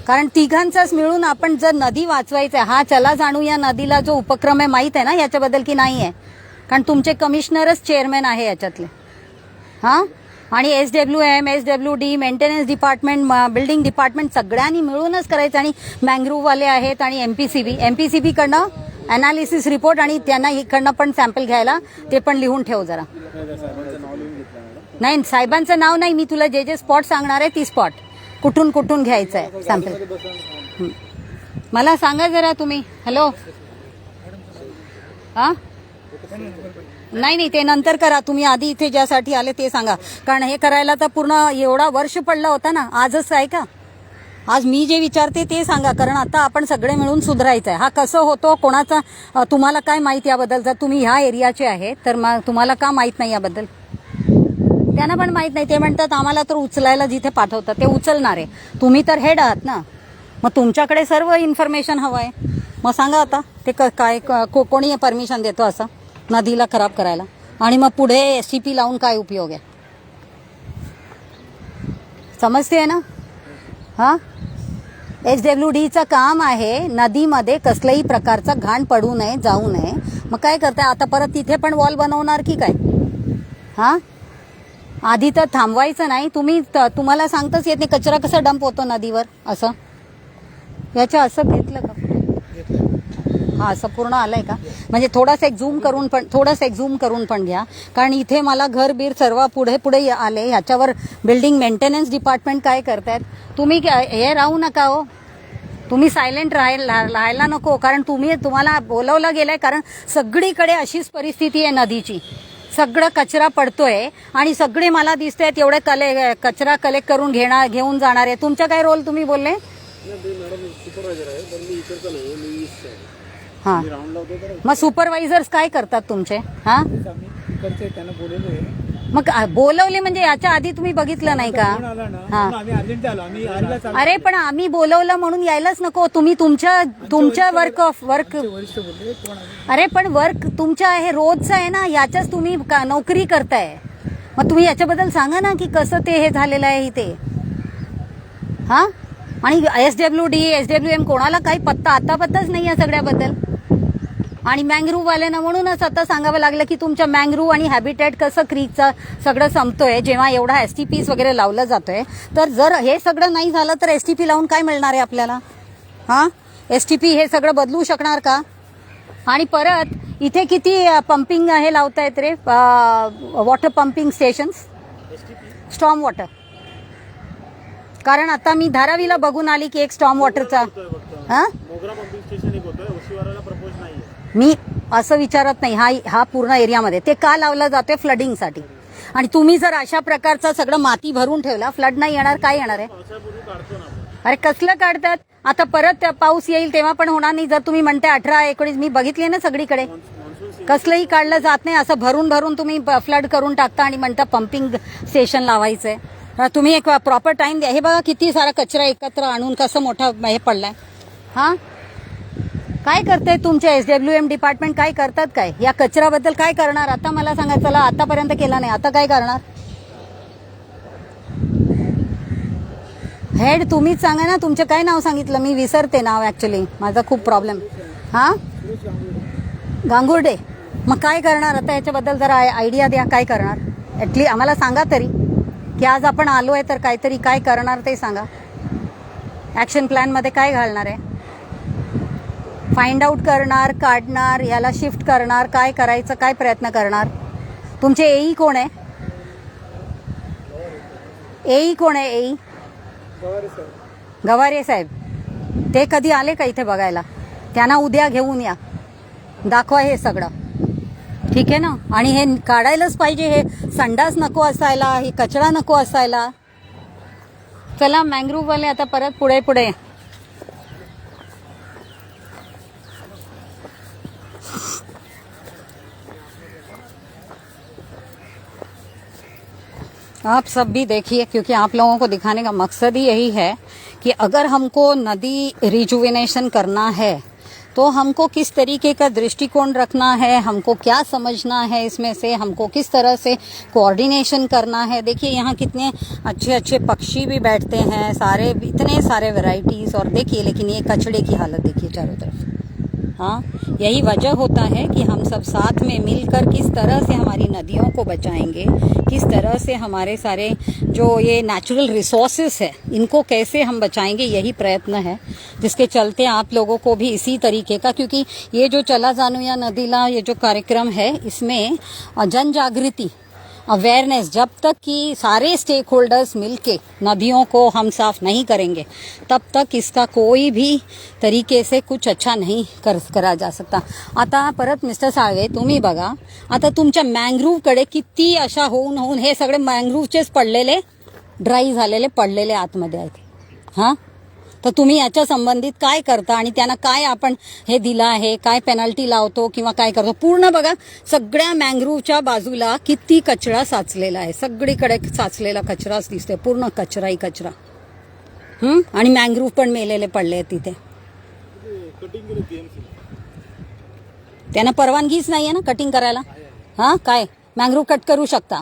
कारण तिघांचाच मिळून आपण जर नदी वाचवायचं आहे, हा चला जाणू या नदीला जो उपक्रम आहे, माहित आहे ना याच्याबद्दल की नाही आहे? कारण तुमचे कमिशनरच चेअरमॅन आहे याच्यातले. हा, आणि SWM, SWD, maintenance department, building department सगळ्यांनी मिळूनच करायचं. आणि मँग्रोव्हवाले आहेत आणि एमपीसीबी कडनं अनालिसिस रिपोर्ट, आणि त्यांना इकडनं पण सॅम्पल घ्यायला, ते पण लिहून ठेव जरा. नाही, साहेबांचं नाव नाही, मी तुला जे जे स्पॉट सांगणार आहे ती स्पॉट कुठून कुठून घ्यायचं आहे सॅम्पल मला सांगा जरा तुम्ही. हॅलो, हा, नाही ते नंतर करा. तुम्ही आधी इथे ज्यासाठी आले ते सांगा. कारण हे करायला तर पूर्ण एवढा वर्ष पडला होता ना, आजच आहे का? आज मी जे विचारते ते सांगा. कारण आता आपण सगळे मिळून सुधारायचं आहे. हा कसं होतो, कोणाचा, तुम्हाला काय माहिती याबद्दल? जर तुम्ही ह्या एरियाचे आहे तर तुम्हाला का माहित नाही याबद्दल? त्यांना पण माहित नाही. ते म्हणतात आम्हाला तर उचलायला जिथे पाठवतात ते उचलणार आहे. तुम्ही तर हेड आहात ना, मग तुमच्याकडे सर्व इन्फॉर्मेशन हवं आहे. मग सांगा आता ते काय कोणी परमिशन देतो असं नदीला खराब करायला? आणि मग पुढे SCP लावून काय उपयोग आहे? समजते ना? हा, SWDचं काम आहे नदीमध्ये कसल्याही प्रकारचा घाण पडू नये, जाऊ नये. मग काय करताय आता? परत तिथे पण वॉल बनवणार की काय? हा, आधी तर थांबवायचं नाही. तुम्हाला सांगताच येत नाही कचरा कसा डंप होतो नदीवर. असं याच्या असं घेतलं का? हा, असं पूर्ण आलंय का? म्हणजे थोडासा एक झूम करून पण घ्या. कारण इथे मला घर बीर सर्व पुढे आले. ह्याच्यावर बिल्डिंग मेंटेनन्स डिपार्टमेंट काय करतायत? तुम्ही हे राहू नका हो, तुम्ही सायलेंट राहायला नको. कारण तुम्हाला बोलवलं गेलंय. कारण सगळीकडे अशीच परिस्थिती आहे नदीची. सगळं कचरा पडतोय आणि सगळे मला दिसतंय एवढे कचरा कलेक्ट करून घेऊन जाणार आहे. तुमचा काय रोल तुम्ही बोलले? हा, मग सुपरवायझर्स काय करतात तुमचे? हा, मग बोलवले म्हणजे याच्या आधी तुम्ही बघितलं नाही का? हा, अरे पण आम्ही बोलवलं म्हणून यायलाच नको. तुम्ही तुमच्या वर्क अरे पण वर्क तुमच्या आहे, रोजचं आहे ना, याच्याच तुम्ही नोकरी करताय. मग तुम्ही याच्याबद्दल सांगा ना की कसं ते हे झालेलं आहे इथे. हा, आणि SWD, SWM कोणाला काही पत्ताच नाही या सगळ्याबद्दल. आणि मँग्रोव्हवाल्यांना म्हणूनच आता सांगावं लागलं की तुमच्या मँग्रोव्ह आणि हॅबिटॅट कसं क्रीकचं सगळं संपतोय जेव्हा एवढा एसटीपीज वगैरे लावलं जातोय. तर जर हे सगळं नाही झालं तर एसटीपी लावून काय मिळणार आहे आपल्याला? हां, एसटीपी हे सगळं बदलू शकणार का? आणि परत इथे किती पंपिंग हे लावतायत रे, water pumping stations, storm water. कारण आता मी धारावीला बघून आली की एक स्टॉर्म वॉटरचा मोगरा पंपिंग स्टेशन एक होतोय, ओशीवाराला प्रपोज नाहीये. मी असं विचारत नाही, हा पूर्ण एरियामध्ये ते का लावला जातोय? फ्लडिंगसाठी. आणि तुम्ही जर अशा प्रकारचा सगळं माती भरून ठेवला, फ्लड नाही येणार, काय येणार आहे? पावसापूर्वी काढतो ना आपण. अरे कसलं काढतात? आता परत पाऊस येईल तेव्हा पण होणार नाही. जर तुम्ही म्हणते 18-19, मी बघितली ना सगळीकडे, कसलंही काढलं जात नाही. असं भरून भरून तुम्ही फ्लड करून टाकता आणि म्हणता पंपिंग स्टेशन लावायचंय. तुम्ही एक प्रॉपर टाइम द्या. हे बघा किती सारा कचरा एकत्र आणून कसं मोठा हे पडलाय. हा, काय करते तुमचे SWM डिपार्टमेंट? काय करतात? काय या कचऱ्याबद्दल काय करणार? आता मला सांगा, चला आतापर्यंत केला नाही, आता काय करणार? हेड तुम्हीच सांगा ना. तुमचं काय नाव सांगितलं? मी विसरते नाव ऍक्च्युली, माझा खूप प्रॉब्लेम. हा, गांगुर्डे. मग काय करणार आता याच्याबद्दल जरा आयडिया द्या, काय करणार? ॲटलीस्ट आम्हाला सांगा तरी की आज आपण आलोय तर काहीतरी काय करणार ते सांगा. ॲक्शन प्लॅनमध्ये काय घालणार आहे? फाइंड आउट करणार, काढणार, याला शिफ्ट करणार, काय करायचं, काय प्रयत्न करणार? तुमचे एई कोण आहे? एई कोण आहे? एई गवारे साहेब. ते कधी आले का इथे बघायला? त्यांना उद्या घेऊन या, दाखवा हे सगळं, ठीक आहे ना? आणि हे काढायलाच पाहिजे. हे संडास नको असायला, हे कचरा नको असायला. चला मँग्रोव्हवाले आता परत पुढे पुढे. आप सब भी देखिए, क्योंकि आप लोगों को दिखाने का मकसद ही यही है कि अगर हमको नदी रिजुविनेशन करना है तो हमको किस तरीके का दृष्टिकोण रखना है, हमको क्या समझना है इसमें से, हमको किस तरह से कोऑर्डिनेशन करना है. देखिए यहाँ कितने अच्छे अच्छे पक्षी भी बैठते हैं, सारे इतने सारे वैरायटीज. और देखिए लेकिन ये कचड़े की हालत देखिए चारों तरफ. हाँ, यही वजह होता है कि हम सब साथ में मिलकर किस तरह से हमारी नदियों को बचाएंगे, किस तरह से हमारे सारे जो ये नेचुरल रिसोर्सेस है इनको कैसे हम बचाएंगे, यही प्रयत्न है. जिसके चलते आप लोगों को भी इसी तरीके का, क्योंकि ये जो चला जानुया नदीला ये जो कार्यक्रम है इसमें जन जागृति, अवेयरनेस, जब तक कि सारे स्टेक होल्डर्स मिलके नदियों को हम साफ नहीं करेंगे तब तक इसका कोई भी तरीके से कुछ अच्छा नहीं करा जा सकता. आता परत मिस्टर साळवे तुम्ही बघा, आता तुमच्या मँग्रोव्हकडे किती अशा होऊन होऊन हे सगळे मँग्रोव्हचेच पडलेले, ड्राय झालेले पडलेले आतमध्ये आहेत. हां, तर तुम्ही याच्या संबंधित काय करता आणि त्यांना काय आपण हे दिलं आहे, काय पेनल्टी लावतो किंवा काय करतो? पूर्ण बघा सगळ्या मँग्रोव्हच्या बाजूला किती कचरा साचलेला आहे, सगळीकडे साचलेला कचराच दिसतोय, पूर्ण कचराही कचरा. आणि मँग्रोव्ह पण मेलेले पडले आहेत तिथे. त्यांना परवानगीच नाहीये ना कटिंग करायला. हां, काय मँग्रोव्ह कट करू शकता?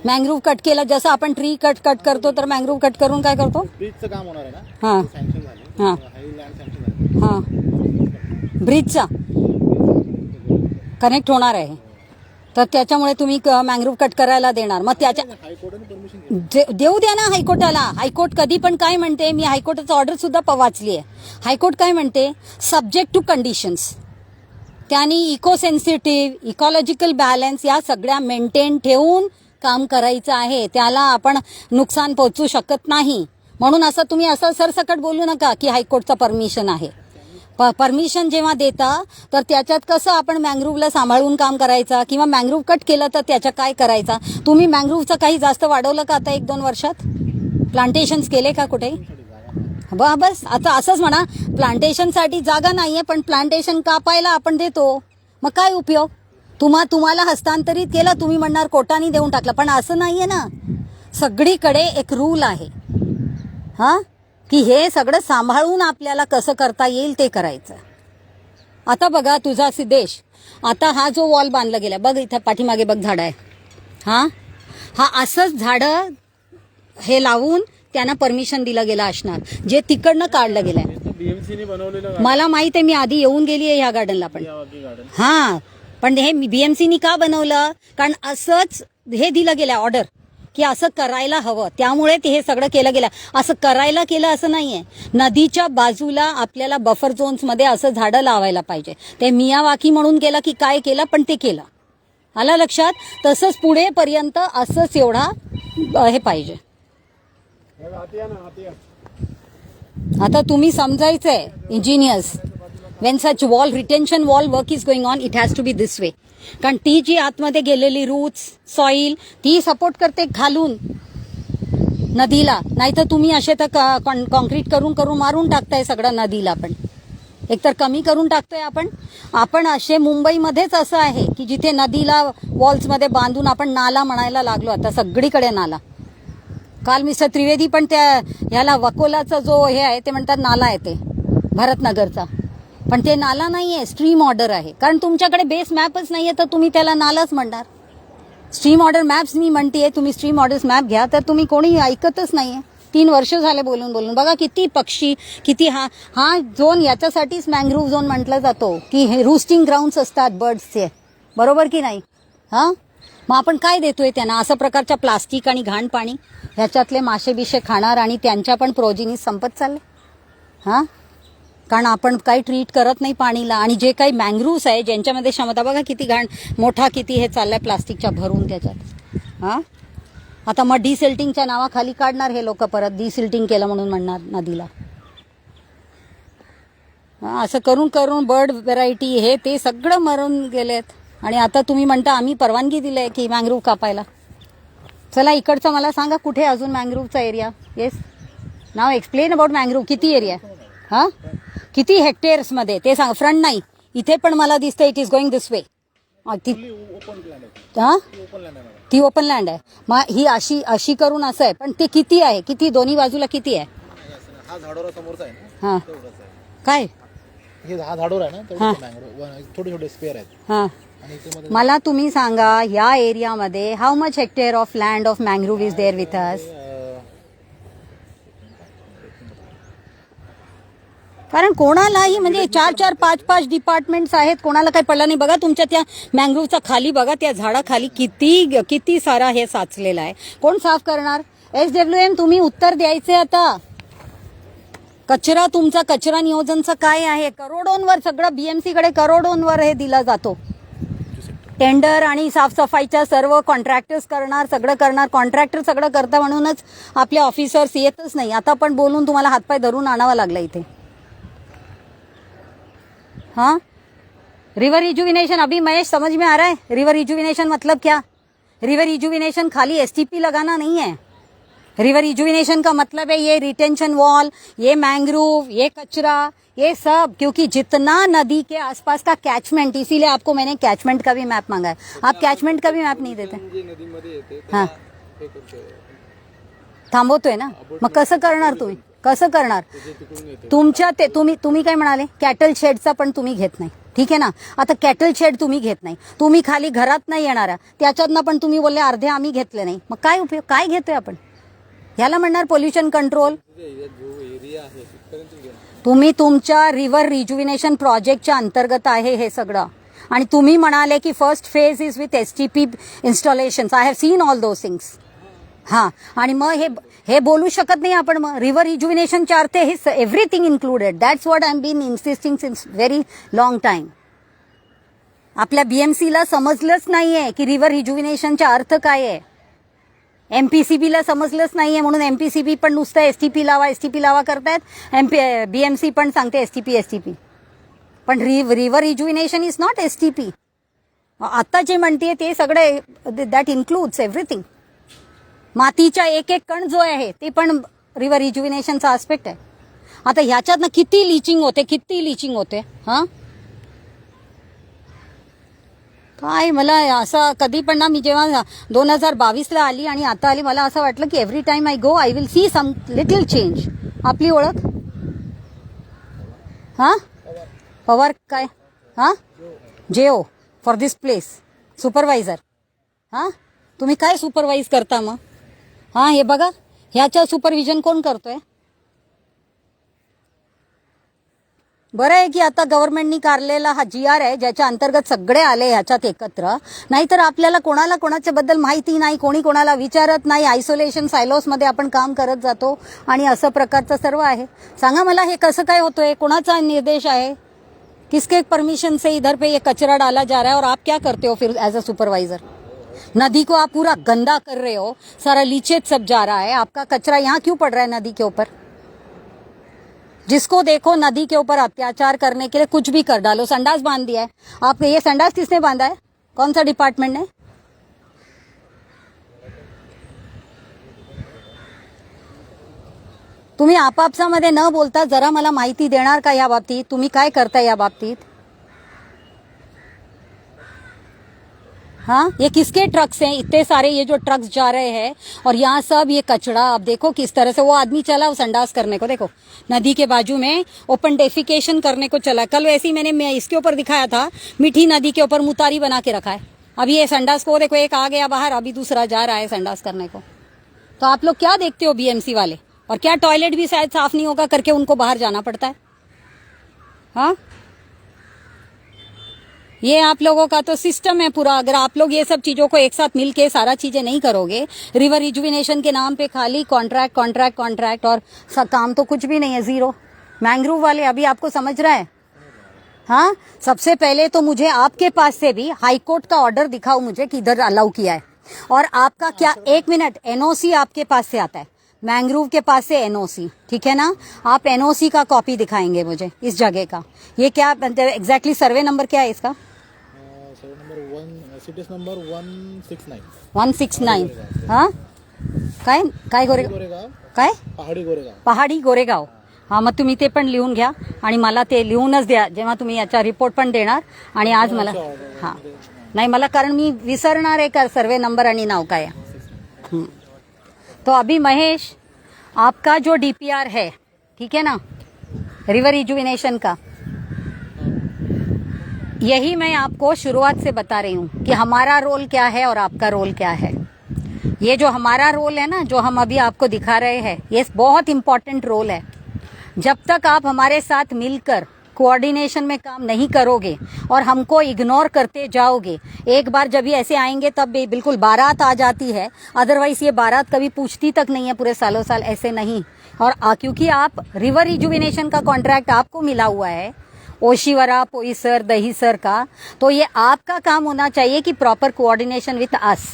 मँग्रोव्ह कट केला जसं आपण ट्री कट करतो, तर मँग्रोव्ह कट करून काय करतो? ब्रिजचं काम होणार आहे ना, हां सँक्शन झाले. हां हाय लँड सँक्शन झाले. हां, ब्रिजचा कनेक्ट होणार आहे, तर त्याच्यामुळे तुम्ही मँग्रोव्ह कट करायला देणार. मग त्याच्या हायकोर्टाने परमिशन देऊ द्या ना हायकोर्टाला. हायकोर्ट कधी पण काय म्हणते, मी हायकोर्टाचं ऑर्डर सुद्धा वाचली आहे. हायकोर्ट काय म्हणते? Subject to conditions. त्यांनी इको सेन्सिटिव्ह, इकॉलॉजिकल बॅलन्स या सगळ्या मेंटेन ठेवून काम करायचं आहे. त्याला आपण नुकसान पोहोचू शकत नाही. म्हणून असं तुम्ही असं सरसकट बोलू नका की हायकोर्टचं परमिशन आहे. परमिशन जेव्हा देता तर त्याच्यात कसं आपण मँग्रोव्हला सांभाळून काम करायचं, किंवा मँग्रोव्ह कट केलं तर त्याच्या काय करायचा? तुम्ही मँग्रोव्हचं काही जास्त वाढवलं का आता 1-2 वर्षात? प्लांटेशन्स केले का कुठे? बस आता असंच म्हणा, प्लांटेशनसाठी जागा नाहीये पण प्लांटेशन कापायला आपण देतो. मग काय उपयोग? तुम्हाला हस्तांतरित केलं, तुम्ही म्हणणार कोर्टाने देऊन टाकलं, पण असं नाहीये ना. सगळीकडे एक रूल आहे हां, की हे सगळं सांभाळून आपल्याला कसं करता येईल ते करायचं. आता बघा तुझा सिद्धेश, आता हा जो वॉल बांधला गेला बघ, इथं पाठीमागे बघ झाड आहे. हा असंच झाडं हे लावून त्यांना परमिशन दिलं गेलं असणार, जे तिकडनं काढलं गेलंय. बीएमसीने बनवलेलं मला माहित आहे, मी आधी येऊन गेली आहे ह्या गार्डनला पण. गार्डन. हा, पण हे बीएमसीनी का बनवलं? कारण असंच हे दिलं गेलं ऑर्डर की असं करायला हवं, त्यामुळे ते हे सगळं केलं गेलं. असं करायला केलं असं नाहीये. नदीच्या बाजूला आपल्याला बफर झोन्स मध्ये असं झाडं लावायला पाहिजे. ते मियावाकी म्हणून केलं की काय केलं, पण ते केलं. आलं लक्षात? तसंच पुढे पर्यंत असंच एवढा हे पाहिजे. आता तुम्ही समजायचंय engineers, when such wall, retention wall work is going on, it has to be this way. कारण ती जी आतमध्ये गेलेली रूट्स, सॉइल, ती सपोर्ट करते खालून नदीला. नाहीतर तुम्ही असे तर कॉन्क्रीट करून करून मारून टाकताय सगळं नदीला. पण एकतर कमी करून टाकतोय आपण असे मुंबईमध्येच असं आहे की जिथे नदीला वॉल्समध्ये बांधून आपण नाला म्हणायला लागलो. आता सगळीकडे नाला. काल मिस्टर त्रिवेदी पण त्या ह्याला वकोलाचा जो हे आहे ते म्हणतात नाला आहे, ते भरतनगरचा. पण ते नाला नाहीये, स्ट्रीम ऑर्डर आहे. कारण तुमच्याकडे बेस मॅपच नाहीये तर तुम्ही त्याला नालाच म्हणणार. स्ट्रीम ऑर्डर मॅप्स मी म्हणतेय, तुम्ही स्ट्रीम ऑर्डर मॅप घ्या, तर तुम्ही कोणी ऐकतच नाहीये. 3 वर्ष झाले बोलून. बघा किती पक्षी, किती हा झोन याच्यासाठीच मॅंग्रोव्ह झोन म्हटला जातो की हे रूस्टिंग ग्राउंड्स असतात बर्ड्सचे. बरोबर की नाही? हा, मग आपण काय देतोय त्यांना? असं प्रकारच्या प्लास्टिक आणि घाण पाणी, ह्याच्यातले मासे बिशे खाणार आणि त्यांच्या पण प्रोजिनी संपत चालले. हा, कारण आपण काही ट्रीट करत नाही पाणीला. आणि जे काही मॅंग्रोव्स आहे ज्यांच्यामध्ये क्षमता, बघा किती घाण, मोठा किती हे चाललाय प्लास्टिकच्या भरून त्याच्यात. हा, आता मग डिसिल्टिंगच्या नावाखाली काढणार हे लोक, परत डिसिल्टिंग केलं म्हणून म्हणणार नदीला. असं करून करून बर्ड व्हेरायटी हे ते सगळं मरून गेलेत. आणि आता तुम्ही म्हणता आम्ही परवानगी दिली की मॅंग्रोव्ह कापायला. चला इकडचं मला सांगा कुठे अजून मॅंग्रोव्हचा area. Yes, now explain about mangrove. किती एरिया? हा, किती हेक्टेअर्स मध्ये ते सांग. फ्रंट नाही, इथे पण मला दिसतं it is going this way. हा, ती ओपन लँड आहे. मग ही अशी करून असं आहे, पण ते किती आहे? किती दोन्ही बाजूला किती आहे? हा झाडोरा समोरचा आहे ना, हा, तेवढंच आहे. काय हे हा झाडोरा आहे ना, तेवढं मँग्रोव्ह छोटे छोटे स्पेअर आहेत. हा, आणि इथे मध्ये मला तुम्ही सांगा या एरियामध्ये how much hectare of land of mangrove is there with us? कारण कोणालाही म्हणजे 4-4, 5-5 डिपार्टमेंट्स आहेत, कोणाला काही पडलं नाही. बघा तुमच्या त्या मॅंग्रोव्हचा खाली बघा, त्या झाडाखाली किती सारा हे साचलेला आहे. कोण साफ करणार? SWM तुम्ही उत्तर द्यायचे. आता कचरा, तुमचा कचरा नियोजनचं काय आहे? करोडोंवर सगळं BMC कडे करोडोंवर हे दिला जातो. टेंडर आणि साफसफाईच्या सर्व कॉन्ट्रॅक्टर्स करणार, सगळं करणार. कॉन्ट्रॅक्टर सगळं करता म्हणूनच आपले ऑफिसर्स येतच नाही. आता पण बोलून तुम्हाला हातपाय धरून आणावा लागला इथे. हाँ, रिवर रिजुविनेशन, अभी महेश समझ में आ रहा है? रिवर रिजुविनेशन मतलब क्या? रिवर रिजुविनेशन खाली STP लगाना नहीं है. रिवर रिजुविनेशन का मतलब है ये रिटेंशन वॉल, ये मैंग्रोव, ये कचरा, ये सब. क्योंकि जितना नदी के आसपास का कैचमेंट, इसीलिए आपको मैंने कैचमेंट का भी मैप मांगा है. आप कैचमेंट का भी मैप नहीं देते. हाँ, थांबवतोय ना, मग कसं करणार तुम्ही? कसं करणार? तुमच्या ते तुम्ही काय म्हणाले? कॅटल शेडचा पण तुम्ही घेत नाही. ठीक आहे ना. आता कॅटल शेड तुम्ही घेत नाही, तुम्ही खाली घरात नाही येणारा त्याच्यातनं पण तुम्ही बोलले अर्धे आम्ही घेतले नाही. मग काय उपयोग? काय घेतोय आपण? ह्याला म्हणणार पोल्युशन कंट्रोल. तुम्ही तुमच्या रिव्हर रिज्युविनेशन प्रोजेक्टच्या अंतर्गत आहे हे सगळं. आणि तुम्ही म्हणाले की first phase is with STP installations. I have seen all those things. हा, आणि मग हे बोलू शकत नाही आपण. मग रिव्हर रिज्युविनेशनच्या अर्थ हे everything included. That's what I am been insisting since very long time. आपल्या BMCला समजलंच नाहीये की रिव्हर रिज्युविनेशनचा अर्थ काय आहे. MPCBला समजलंच नाहीये, म्हणून MPCB पण नुसतं STP लावा करतायत. BMC पण सांगते STP. पण रिव्हर रिज्युविनेशन इज नॉट STP. आता जे म्हणते ते सगळे दॅट इन्क्लूड्स एव्हरीथिंग. मातीचा एक कण जो आहे ते पण रिव्हर रिज्युविनेशनचा आस्पेक्ट आहे. आता ह्याच्यातनं किती लिचिंग होते. हा, काय मला असं कधी पण ना, मी जेव्हा 2022ला आली आणि आता आली, मला असं वाटलं की every time I go I will see some little change. आपली ओळख? हा, पवार काय? हा, JO for this place, supervisor. हा, तुम्ही काय सुपरवाइज करता मग? हा, हे बघा ह्याचं सुपरविजन कोण करतोय? बरं आहे की आता गव्हर्नमेंटनी काढलेला हा GR आहे ज्याच्या अंतर्गत सगळे आले ह्याच्यात एकत्र. नाहीतर आपल्याला कोणाला कोणाच्या बद्दल माहिती नाही, कोणी कोणाला विचारत नाही, आयसोलेशन सायलोसमध्ये आपण काम करत जातो आणि असं प्रकारचं सर्व आहे. सांगा मला हे कसं काय होतोय, कोणाचा निर्देश आहे, किसके परमिशन से इधर पे ये कचरा डाला जा रहा है और आप क्या करते हो फिर एज अ सुपरवाइजर? नदी को आप पूरा गंदा कर रहे हो, सारा लीचेज सब जा रहा है, आपका कचरा यहाँ क्यों पड़ रहा है नदी के ऊपर? जिसको देखो नदी के ऊपर अत्याचार करने के लिए कुछ भी कर डालो. संडास बांध दिया है, आप ये संडास किसने बांधा है, कौन सा डिपार्टमेंट ने? तुम्ही आपापसामध्ये न बोलता जरा मला माहिती देणार का या बाबतीत, तुम्ही काय करताय या बाबतीत? हाँ, ये किसके ट्रक्स हैं, इतने सारे ये जो ट्रक्स जा रहे हैं और यहाँ सब ये कचरा. आप देखो किस तरह से वो आदमी चला वो संडास करने को, देखो नदी के बाजू में ओपन डेफिकेशन करने को चला. कल वैसे ही मैं इसके ऊपर दिखाया था, मीठी नदी के ऊपर मुतारी बना के रखा है. अभी ये संडास को देखो, एक आ गया बाहर, अभी दूसरा जा रहा है संडास करने को. तो आप लोग क्या देखते हो BMC वाले? और क्या टॉयलेट भी शायद साफ नहीं होगा करके उनको बाहर जाना पड़ता है? हाँ, ये आप लोगों का तो सिस्टम है पूरा. अगर आप लोग ये सब चीजों को एक साथ मिलके सारा चीजें नहीं करोगे, रिवर रिजुविनेशन के नाम पे खाली कॉन्ट्रैक्ट कॉन्ट्रैक्ट कॉन्ट्रैक्ट और काम तो कुछ भी नहीं है, जीरो. मैंग्रोव वाले अभी आपको समझ रहा है? हाँ, सबसे पहले तो मुझे आपके पास से भी हाई कोर्ट का ऑर्डर दिखाओ मुझे कि इधर अलाउ किया है. और आपका क्या, 1 मिनट, NOC आपके पास से आता है, मैंग्रोव के पास से NOC, ठीक है ना? आप NOC का कॉपी दिखाएंगे मुझे इस जगह का. ये क्या एग्जैक्टली सर्वे नंबर क्या है इसका? Survey number 1, cities number 169. 169. हाँ, काय काय गोरेगाव, काय पहाडी गोरेगाव. पहाडी गोरेगाव. हा, मग तुम्ही ते पण लिहून घ्या आणि मला ते लिहूनच द्या जेव्हा तुम्ही याचा रिपोर्ट पण देणार. आणि आज मला हां नाही, मला कारण मी विसरणार आहे का सर्वे नंबर आणि नाव काय आहे. तो अभी महेश, आपका जो DPR है, ठीक है ना, रिवर रिजुविनेशन का, यही मैं आपको शुरुआत से बता रही हूँ कि हमारा रोल क्या है और आपका रोल क्या है. ये जो हमारा रोल है ना, जो हम अभी आपको दिखा रहे हैं, ये बहुत इम्पोर्टेंट रोल है. जब तक आप हमारे साथ मिलकर कोऑर्डिनेशन में काम नहीं करोगे और हमको इग्नोर करते जाओगे, एक बार जब ये ऐसे आएंगे तब बिल्कुल बारात आ जाती है, अदरवाइज ये बारात कभी पूछती तक नहीं है पूरे सालों साल, ऐसे नहीं. और क्योंकि आप रिवर रिजुविनेशन का कॉन्ट्रैक्ट आपको मिला हुआ है, ओशीवरा, पोईसर, दहीसर का, तो ये आपका काम होना चाहिए कि प्रॉपर कोऑर्डिनेशन विथ अस.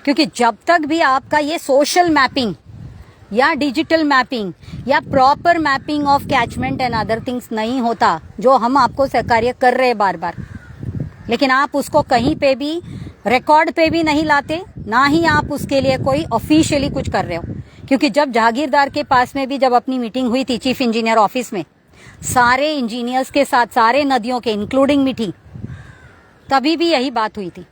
क्योंकि जब तक भी आपका ये सोशल मैपिंग या डिजिटल मैपिंग या proper mapping of catchment end other things नहीं होता, जो हम आपको कार्य कर रहे हैं बार बार, लेकिन आप उसको कहीं पे भी रिकॉर्ड पे भी नहीं लाते, ना ही आप उसके लिए कोई ऑफिशियली कुछ कर रहे हो. क्योंकि जब जागीरदार के पास में भी जब अपनी मीटिंग हुई थी चीफ इंजीनियर ऑफिस में, सारे इंजीनियर्स के साथ, सारे नदियों के इंक्लूडिंग मीठी, तभी भी यही बात हुई थी.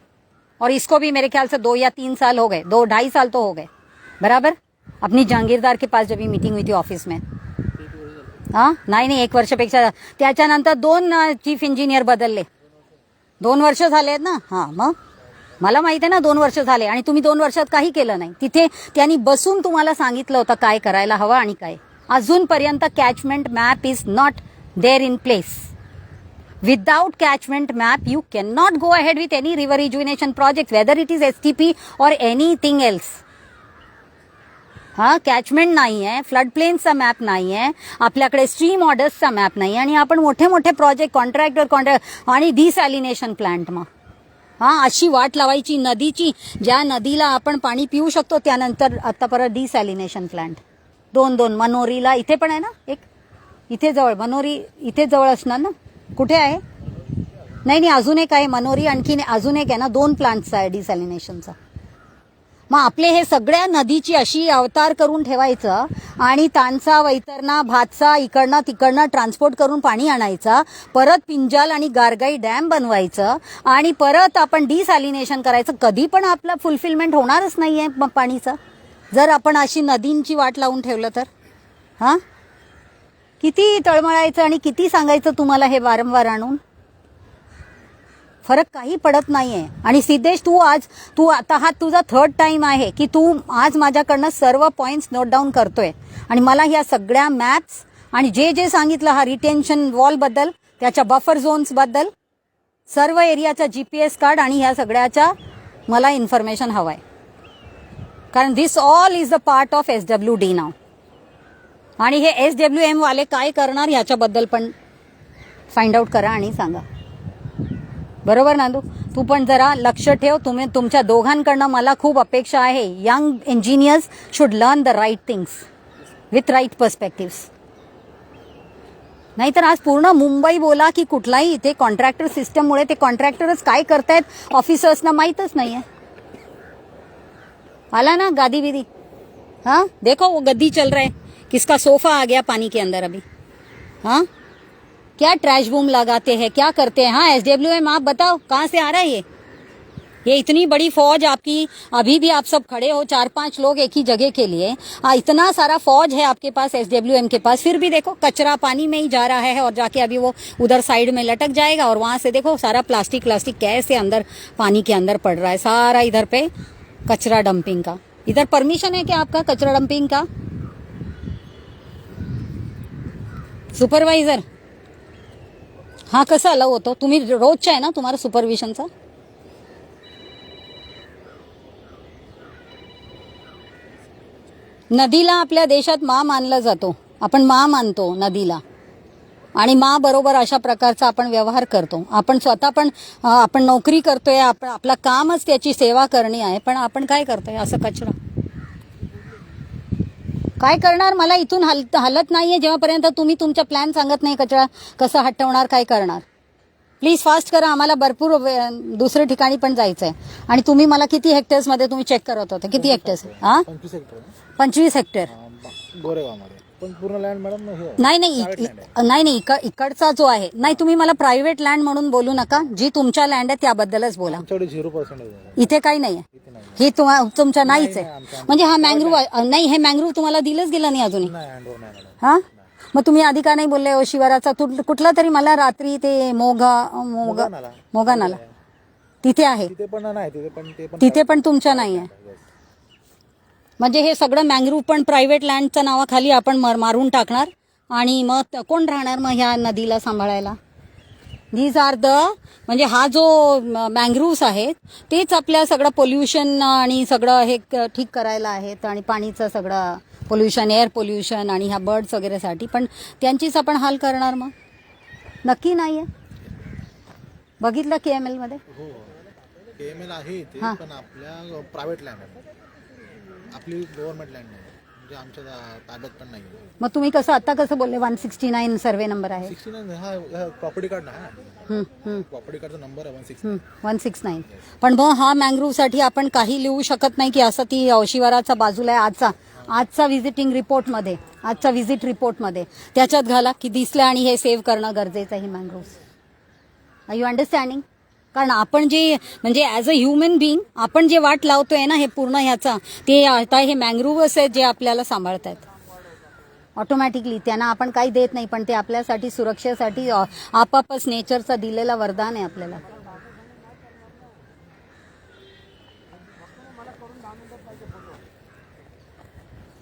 और इसको भी मेरे ख्याल से 2 या 3 साल हो गए, 2-2.5 साल तो हो गए बराबर, अपनी जहांगीरदार के पास जब भी मीटिंग हुई थी ऑफिस में. हाँ, नाही 1 वर्षापेक्षा, त्याच्यानंतर 2 चीफ इंजिनियर बदलले, 2 वर्ष झाले ना. हां, मग मला माहिती आहे ना 2 वर्ष झाले आणि तुम्ही 2 वर्षात काही केलं नाही. तिथे त्यांनी बसून तुम्हाला सांगितलं होतं काय करायला हवं आणि काय. अजूनपर्यंत catchment map is not there in place. Without catchment map, you cannot go ahead with any river rejuvenation project, whether it is STP or anything else. हाँ, कॅचमेंट नाही आहे, फ्लड प्लेन्सचा मॅप नाही आहे, आपल्याकडे स्ट्रीम ऑर्डर्सचा मॅप नाही, आणि आपण मोठे मोठे प्रोजेक्ट कॉन्ट्रॅक्ट आणि डिसॅलिनेशन प्लांट मग हां अशी वाट लावायची नदीची, ज्या नदीला आपण पाणी पिऊ शकतो. त्यानंतर आता परत डिसॅलिनेशन प्लांट 2 मनोरीला, इथे पण आहे ना एक, इथे जवळ मनोरी, इथे जवळ असणार ना, कुठे आहे? नाही अजून एक आहे मनोरी, आणखीन अजून एक आहे ना, 2 प्लांट्स आहे डिसॅलिनेशनचा. मग आपले हे सगळ्या नदीची अशी अवतार करून ठेवायचं आणि तानसा, वैतरणा, भातसा इकडनं तिकडनं ट्रान्सपोर्ट करून पाणी आणायचं, परत पिंजाल आणि गारगाई डॅम बनवायचं आणि परत आपण डिसॅलिनेशन करायचं. कधी पण आपलं फुलफिलमेंट होणारच नाहीये मग पाणीचं, जर आपण अशी नदींची वाट लावून ठेवलं तर. हां, किती तळमळायचं आणि किती सांगायचं तुम्हाला हे वारंवार आणून, फरक काही पडत नाहीये. आणि सिद्धेश, तू आता हा तुझा 3rd टाइम आहे की तू आज माझ्याकडनं सर्व पॉइंट्स नोट डाऊन करतोय आणि मला ह्या सगळ्या मॅप्स आणि जे जे सांगितलं हा रिटेन्शन वॉल बद्दल, त्याच्या बफर झोन्स बद्दल, सर्व एरियाचा GPS कार्ड आणि ह्या सगळ्याच्या मला इन्फॉर्मेशन हवं आहे. कारण this all is the part of SWD now. आणि हे SWM वाले काय करणार ह्याच्याबद्दल पण फाइंड आउट करा आणि सांगा. बरोबर नांदू, तू पण जरा लक्ष ठेव. तुम्ही तुमच्या दोघांकडनं मला खूप अपेक्षा आहे. Young engineers should learn the right things with right perspectives. नाहीतर आज पूर्ण मुंबई बोला की कुठलाही इथे कॉन्ट्रॅक्टर सिस्टममुळे ते कॉन्ट्रॅक्टरच काय करतायत ऑफिसर्सना माहीतच नाही आहे. आला ना गादी बिदी, हाँ देखो वो गद्दी चल रहा है, किसका सोफा आ गया पानी के अंदर अभी. हाँ क्या ट्रैश बूम लगाते हैं, क्या करते हैं. हाँ SWM आप बताओ कहाँ से आ रहा है ये इतनी बड़ी फौज आपकी. अभी भी आप सब खड़े हो 4-5 लोग एक ही जगह के लिए. इतना सारा फौज है आपके पास SWM के पास, फिर भी देखो कचरा पानी में ही जा रहा है और जाके अभी वो उधर साइड में लटक जाएगा. और वहां से देखो सारा प्लास्टिक कैसे अंदर पानी के अंदर पड़ रहा है. सारा इधर पे कचरा डंपिंग का. इधर परमिशन है क्या आपका कचरा डंपिंग का सुपरवाइजर. हाँ कसं अलाव होतो, तुम्ही रोजच्या आहे ना तुम्हाला सुपरविशनचा. नदीला आपल्या देशात मा मानला जातो, आपण मा मानतो नदीला. आणि मा बरोबर अशा प्रकारचा आपण व्यवहार करतो. आपण स्वतः पण आपण नोकरी करतोय, आपण आपलं कामच त्याची सेवा करणे आहे, पण आपण काय करतोय असं कचरा. काय करणार, मला इथून हलत नाहीये जेव्हापर्यंत तुम्ही तुमचा प्लॅन सांगत नाही कचरा कसं हटवणार, काय करणार. प्लीज फास्ट करा, आम्हाला भरपूर दुसऱ्या ठिकाणी पण जायचं आहे. आणि तुम्ही मला किती हेक्टर्समध्ये तुम्ही चेक करत होते, किती हेक्टर्स. हां 25 हेक्टर गोरेगावमध्ये. पण पूर्ण लँड मॅडम नाही इकडचा जो आहे नाही, तुम्ही मला प्रायव्हेट लँड म्हणून बोलू नका. जी तुमच्या लँड आहे त्याबद्दलच बोला. 0% इथे काही नाही आहे, हे तुमच्या नाहीच आहे. म्हणजे हा मँग्रोव्ह नाही, हे मँग्रोव्ह तुम्हाला दिलंच गेलं नाही अजूनही. हा मग तुम्ही आधी का नाही बोलले शिवाराचा कुठला तरी, मला रात्री ते मोगा नाला तिथे आहे, तिथे पण तुमच्या नाही आहे. म्हणजे हे सगळं मँग्रोव्ह पण प्रायव्हेट लँडच्या नावाखाली आपण मारून टाकणार. आणि मग कोण राहणार मग ह्या नदीला सांभाळायला. दीज आर द म्हणजे हा जो मँग्रोव्हज आहेत तेच आपल्या सगळं पोल्युशन आणि सगळं हे ठीक करायला आहेत. आणि पाणीचं सगळं पोल्युशन, एअर पोल्युशन आणि ह्या बर्ड्स वगैरेसाठी पण त्यांचीच आपण हाल करणार मग. नक्की नाही आहे. बघितलं KML मध्ये. KML आहे इथे, पण आपल्या प्रायव्हेट लँड आहे, आपली गव्हर्नमेंट लँड नाही, म्हणजे आमच्या ताब्यात पण नाही. मग तुम्ही कसं आता कसं बोलले 169 सर्वे नंबर आहे. 69 हा प्रॉपर्टी कार्ड ना, प्रॉपर्टी कार्डचा नंबर आहे 169. पण मग हा मँग्रोव्ह साठी आपण काही लिहू शकत नाही की असं ती शिवाराचा बाजूला आहे. आजचा व्हिजिटिंग रिपोर्टमध्ये, आजचा व्हिजिट रिपोर्टमध्ये त्याच्यात घाला की दिसलं आणि हे सेव्ह करणं गरजेचं आहे मँग्रोव्ह. R you understanding. कारण आपण जे म्हणजे ॲज अ ह्युमन बिईंग आपण जे वाट लावतोय ना हे पूर्ण ह्याचा, ते आता हे मँग्रोव्हच आहेत जे आपल्याला सांभाळत आहेत ऑटोमॅटिकली. त्यांना आपण काही देत नाही, पण ते आपल्यासाठी सुरक्षेसाठी आपापच नेचरचा दिलेला वरदान आहे आपल्याला.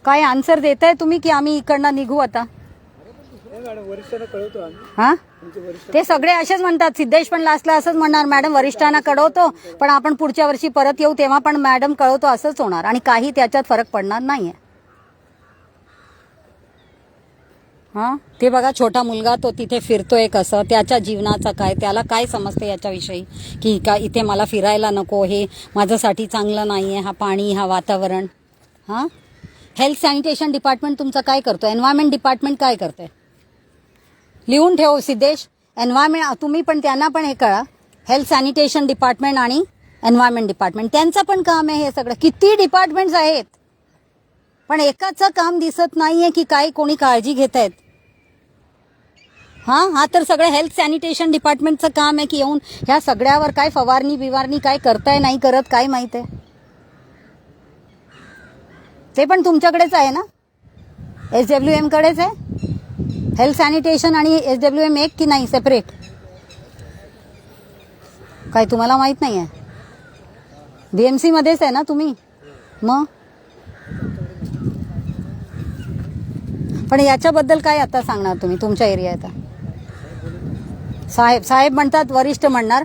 काय आन्सर देताय तुम्ही की आम्ही इकडनं निघू आता. हा ते सगळे असेच म्हणतात. सिद्धेश पण लास्टला असंच म्हणणार, मॅडम वरिष्ठांना कळवतो पण आपण पुढच्या वर्षी परत येऊ तेव्हा पण मॅडम कळवतो, असंच होणार. आणि काही त्याच्यात फरक पडणार नाहीये. हा ते बघा छोटा मुलगा तो तिथे फिरतोय कसं, त्याच्या जीवनाचा काय, त्याला काय समजते याच्याविषयी की का इथे मला फिरायला नको, हे माझ्यासाठी चांगलं नाहीये, हा पाणी, हा वातावरण. हा हेल्थ सॅनिटेशन डिपार्टमेंट तुमचं काय करतोय, एन्व्हायरमेंट डिपार्टमेंट काय करतोय, लिहून ठेव सिद्धेश. एन्व्हायरमेंट तुम्ही पण त्यांना पण हे कळा. हेल्थ सॅनिटेशन डिपार्टमेंट आणि एन्व्हायरमेंट डिपार्टमेंट त्यांचं पण काम आहे. हे सगळं किती डिपार्टमेंट्स आहेत पण एकाचं काम दिसत नाहीये की काय कोणी काळजी घेत आहेत. हा तर सगळं हेल्थ सॅनिटेशन डिपार्टमेंटचं काम आहे की येऊन ह्या सगळ्यावर काय फवारणी बिवारणी काय करताय नाही करत काय माहित आहे. ते पण तुमच्याकडेच आहे ना, SWM कडेच आहे. हेल्थ सॅनिटेशन आणि SWM एक की नाही सेपरेट, काय तुम्हाला माहित नाही आहे. BMC मध्येच आहे ना तुम्ही. मग पण याच्याबद्दल काय आता सांगणार तुम्ही तुमच्या एरियात? साहेब म्हणतात, वरिष्ठ म्हणणार,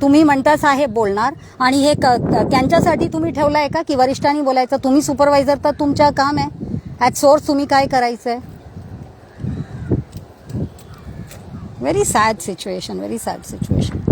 तुम्ही म्हणता साहेब बोलणार, आणि हे त्यांच्यासाठी तुम्ही ठेवलं आहे का की वरिष्ठांनी बोलायचं? तुम्ही सुपरवायझर तर तुमचं काम आहे, ॲट सोर्स तुम्ही काय करायचं आहे. Very sad situation, very sad situation.